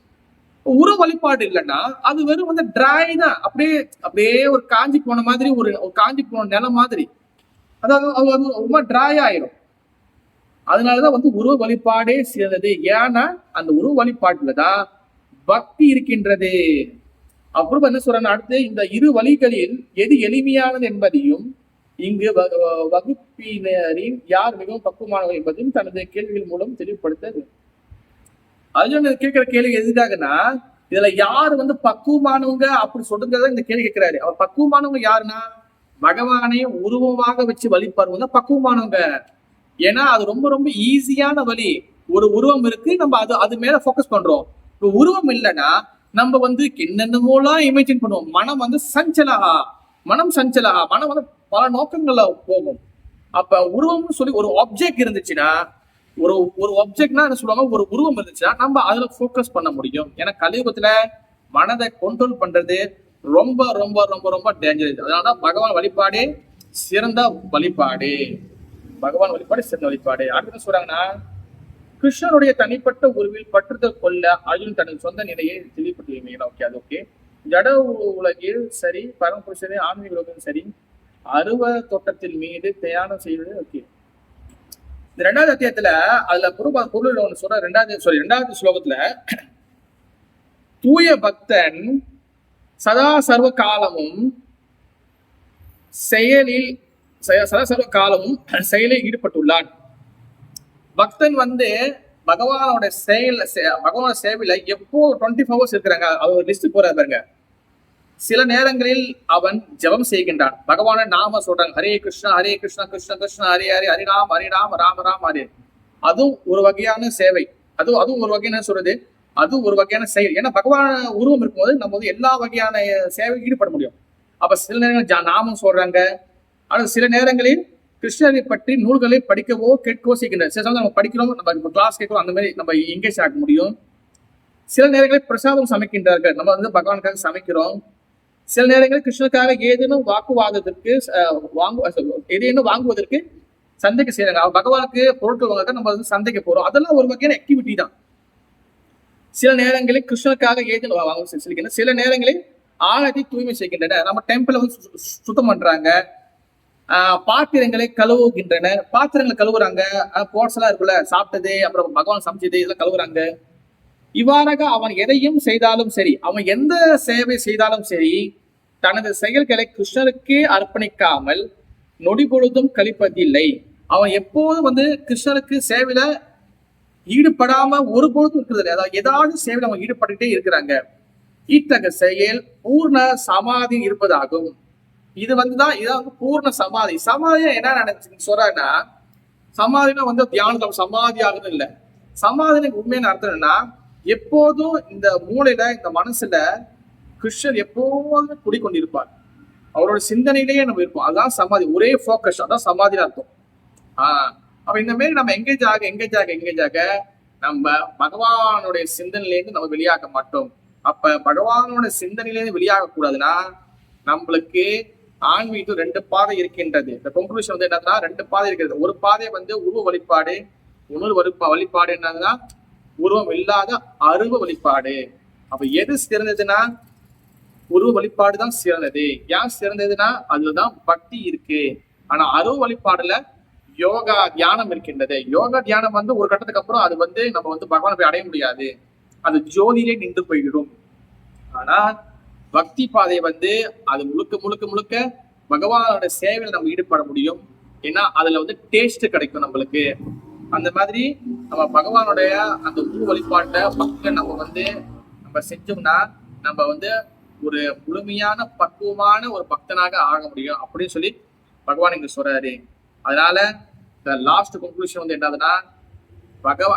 உருவ வழிபாடு இல்லைன்னா அது வெறும் வந்து டிரை தான், அப்படியே ஒரு காஞ்சி போன மாதிரி, ஒரு காஞ்சி போன நிலம் மாதிரி, அதாவது ரொம்ப டிரை ஆயிரும். அதனாலதான் வந்து உருவ வழிபாடே சிறந்தது. ஏன்னா அந்த உருவ வழிபாட்டுலதான் பக்தி இருக்கின்றது. அப்புறம் என்ன சொல்றேன், அடுத்து இந்த இரு வழிகளில் எது எளிமையானது என்பதையும் இங்கு வகுப்பினரின் யார் மிகவும் பக்குவமானவர் என்பதையும் தனது கேள்விகள் மூலம் தெளிவுபடுத்தது. அர்ஜுனன் கேட்கிற கேள்வி எதுக்காகனா, இதுல யாரு வந்து பக்குவமானவங்க அப்படி சொல்றதுதான் இந்த கேள்வி கேட்கிறாரு. அவர் பக்குவமானவங்க யாருன்னா, பகவானை உருவமாக வச்சு வழிபாடுவங்க பக்குவமானவங்க. ஏன்னா அது ரொம்ப ரொம்ப ஈஸியான வழி. ஒரு உருவம் இருக்கு, நம்ம அது மேல போக்கஸ் பண்றோம். இப்போ உருவம் இல்லைன்னா நம்ம வந்து என்னென்னமோலாம் இமேஜின் பண்ணுவோம். மனம் வந்து மனம் வந்து பல நோக்கங்கள்ல போகும். அப்ப உருவம்னு சொல்லி ஒரு ஆப்ஜெக்ட் இருந்துச்சுன்னா, ஒரு ஆப்ஜெக்ட்னா என்ன சொல்லுவாங்க, ஒரு உருவம் இருந்துச்சுன்னா நம்ம அதுல போக்கஸ் பண்ண முடியும். ஏன்னா கலியுகத்துல மனதை கண்ட்ரோல் பண்றது ரொம்ப ரொம்ப ரொம்ப ரொம்ப டேஞ்சரஸ். அதனாலதான் பகவான் வழிபாடு சிறந்த வழிபாடு. சிறந்த வழிபாடு. அடுத்து சொல்றாங்கன்னா, கிருஷ்ணனுடைய தனிப்பட்ட உருவில் பற்றுதல் கொள்ள அர்ஜுன் தனது சொந்த நிலையை தெளிவுபடுத்துவீங்க. ஓகே, அது ஓகே. ஜட உலகில் சரி, பரமபுருஷனே ஆன்மீக உலகில் சரி, அருவ தோட்டத்தின் மீது தியானம் செய்வது. ஓகே, இந்த 2வது அத்தியாயத்துல அதுல பொருள் ஒண்ணு சொல்ற. 2வது ஸ்லோகத்துல, தூய பக்தன் சதா சர்வ காலமும் செயலில் ஈடுபட்டுள்ளான். பக்தன் வந்து பகவானோட பகவானோட சேவையில எப்போ 24 ஹவர்ஸ் இருக்கிறாங்க, அவர் லிஸ்ட் போறாரு பாருங்க. சில நேரங்களில் அவன் ஜெபம் செய்கின்றான், பகவான நாம சொல்றாங்க, ஹரே கிருஷ்ணா கிருஷ்ண கிருஷ்ண ஹரே ஹரே, ஹரி ராம ராம ராம ஹரே. அதுவும் ஒரு வகையான சேவை, அதுவும் ஒரு வகையான சொல்றது, அதுவும் ஒரு வகையான செயல். ஏன்னா பகவான் உருவம் இருக்கும்போது நம்ம வந்து எல்லா வகையான சேவை ஈடுபட முடியும். அப்ப சில நேரங்கள் நாமம் சொல்றாங்க, ஆனால் சில நேரங்களில் கிருஷ்ணரை பற்றி நூல்களை படிக்கவோ கேட்கவோ செய்கின்றனர். சில சமயம் நம்ம படிக்கிறோம், நம்ம கிளாஸ் கேட்கிறோம், அந்த மாதிரி நம்ம எங்கேஜ் ஆக முடியும். சில நேரங்களில் பிரசாதம் சமைக்கின்றார்கள், நம்ம வந்து பகவானுக்காக சமைக்கிறோம். சில நேரங்களில் கிருஷ்ணனுக்காக ஏதேனும் வாங்குவதற்கு சந்தைக்கு செய்யறாங்க. பகவானுக்கு பொருட்கள் வாங்க நம்ம வந்து சந்தைக்கு போறோம், அதெல்லாம் ஒரு வகையான ஆக்டிவிட்டி தான். சில நேரங்களில் கிருஷ்ணனுக்காக ஏதேனும் வாங்க, சில நேரங்களில் ஆலயத்தை தூய்மை செய்கின்றன, நம்ம டெம்பிளை வந்து சுத்தம் பண்றாங்க, பாத்திரங்களை கழுவுகின்றனர், பாத்திரங்களை கழுவுறாங்க, போட்ஸ் எல்லாம் இருக்குல்ல, சாப்பிட்டது அப்புறம் பகவான் சமைச்சது இதெல்லாம் கழுவுறாங்க. இவ்வாறாக அவன் எதையும் செய்தாலும் சரி, அவன் எந்த சேவை செய்தாலும் சரி, தனது செயல்களை கிருஷ்ணருக்கு அர்ப்பணிக்காமல் நொடி பொழுதும் கழிப்பதில்லை. அவன் எப்போதும் வந்து கிருஷ்ணருக்கு சேவையில ஈடுபடாம ஒரு பொழுதும் இருக்கிறது, அதாவது ஏதாவது சேவையில அவங்க ஈடுபட்டுட்டே இருக்கிறாங்க. இத்தகைய செயல் பூர்ண சமாதி இருப்பதாகும். இது வந்துதான் இதான் வந்து பூர்ண சமாதி. சமாதியா என்ன நினைச்சு சொல்றாங்கன்னா, சமாதினா வந்து தியானம் சமாதி ஆகுது இல்ல. சமாதினுக்கு உண்மையான அர்த்தம் என்னன்னா, எப்போதும் இந்த மூளையில இந்த மனசுல கிருஷ்ணர் எப்போதும் குடிக்கொண்டிருப்பார், அவரோட சிந்தனையிலேயே நம்ம இருப்போம். அதான் சமாதி, ஒரே போக்கஸ், அதான் சமாதின்னு அர்த்தம். அப்ப இந்த மாதிரி நம்ம எங்கேஜ் ஆக நம்ம பகவானுடைய சிந்தனையிலேருந்து நம்ம வெளியாக மாட்டோம். அப்ப பகவானோட சிந்தனையிலேருந்து வெளியாக கூடாதுன்னா, நம்மளுக்கு ஆன்மீகம் 2 பாதை இருக்கின்றது. இந்த கன்க்ளூஷன் வந்து என்னன்னா, 2 பாதை இருக்கிறது. ஒரு பாதை வந்து உருவ வழிபாடு, இன்னொரு வழிபாடு என்னன்னா உருவம் இல்லாத அருவ வழிபாடு. அப்ப எது சிறந்ததுன்னா உருவ வழிபாடு தான் சிறந்தது. ஏன் சிறந்ததுன்னா அதுதான் பக்தி இருக்கு. ஆனா அருவ வழிபாடுல யோகா தியானம் இருக்கின்றது. யோகா தியானம் வந்து ஒரு கட்டத்துக்கு அப்புறம் அது வந்து நம்ம வந்து பகவானை போய் அடைய முடியாது, அது ஜோதியிலே நின்று போய்விடும். ஆனா பக்தி பாதை வந்து அது முழுக்க பகவானோட சேவையில நம்ம ஈடுபட முடியும். ஏன்னா அதுல வந்து டேஸ்ட் கிடைக்கும் நம்மளுக்கு. அந்த மாதிரி நம்ம பகவானுடைய அந்த உருவ வழிபாட்டை பக்தியை நம்ம செஞ்சோம்னா நம்ம வந்து ஒரு முழுமையான பக்குவமான ஒரு பக்தனாக ஆக முடியும் அப்படின்னு சொல்லி பகவான் இங்க சொல்றாரு. அதனால இந்த லாஸ்ட் கன்க்ளூஷன் வந்து என்னதுன்னா,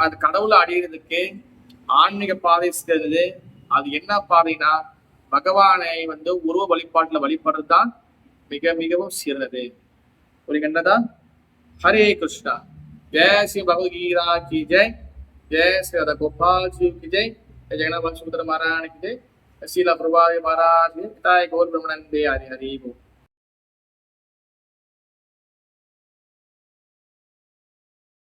அந்த கடவுளை அடையிறதுக்கு ஆன்மீக பாதை சிறந்தது. அது என்ன பாதைனா பகவானை வந்து உருவ வழிபாட்டுல வழிபடுறது தான் மிகவும் சிறந்தது. ஒரு என்னதான் ஹரே கிருஷ்ணா. जय श्री भगवद गीता की जय, जय श्री राधा गोपाल जी की जय, जगन्नाथ सुंदर महाराज की जय, शीला प्रभुपाद महाराज की जय, गौर ब्रह्मानंद हरि हरि बोल।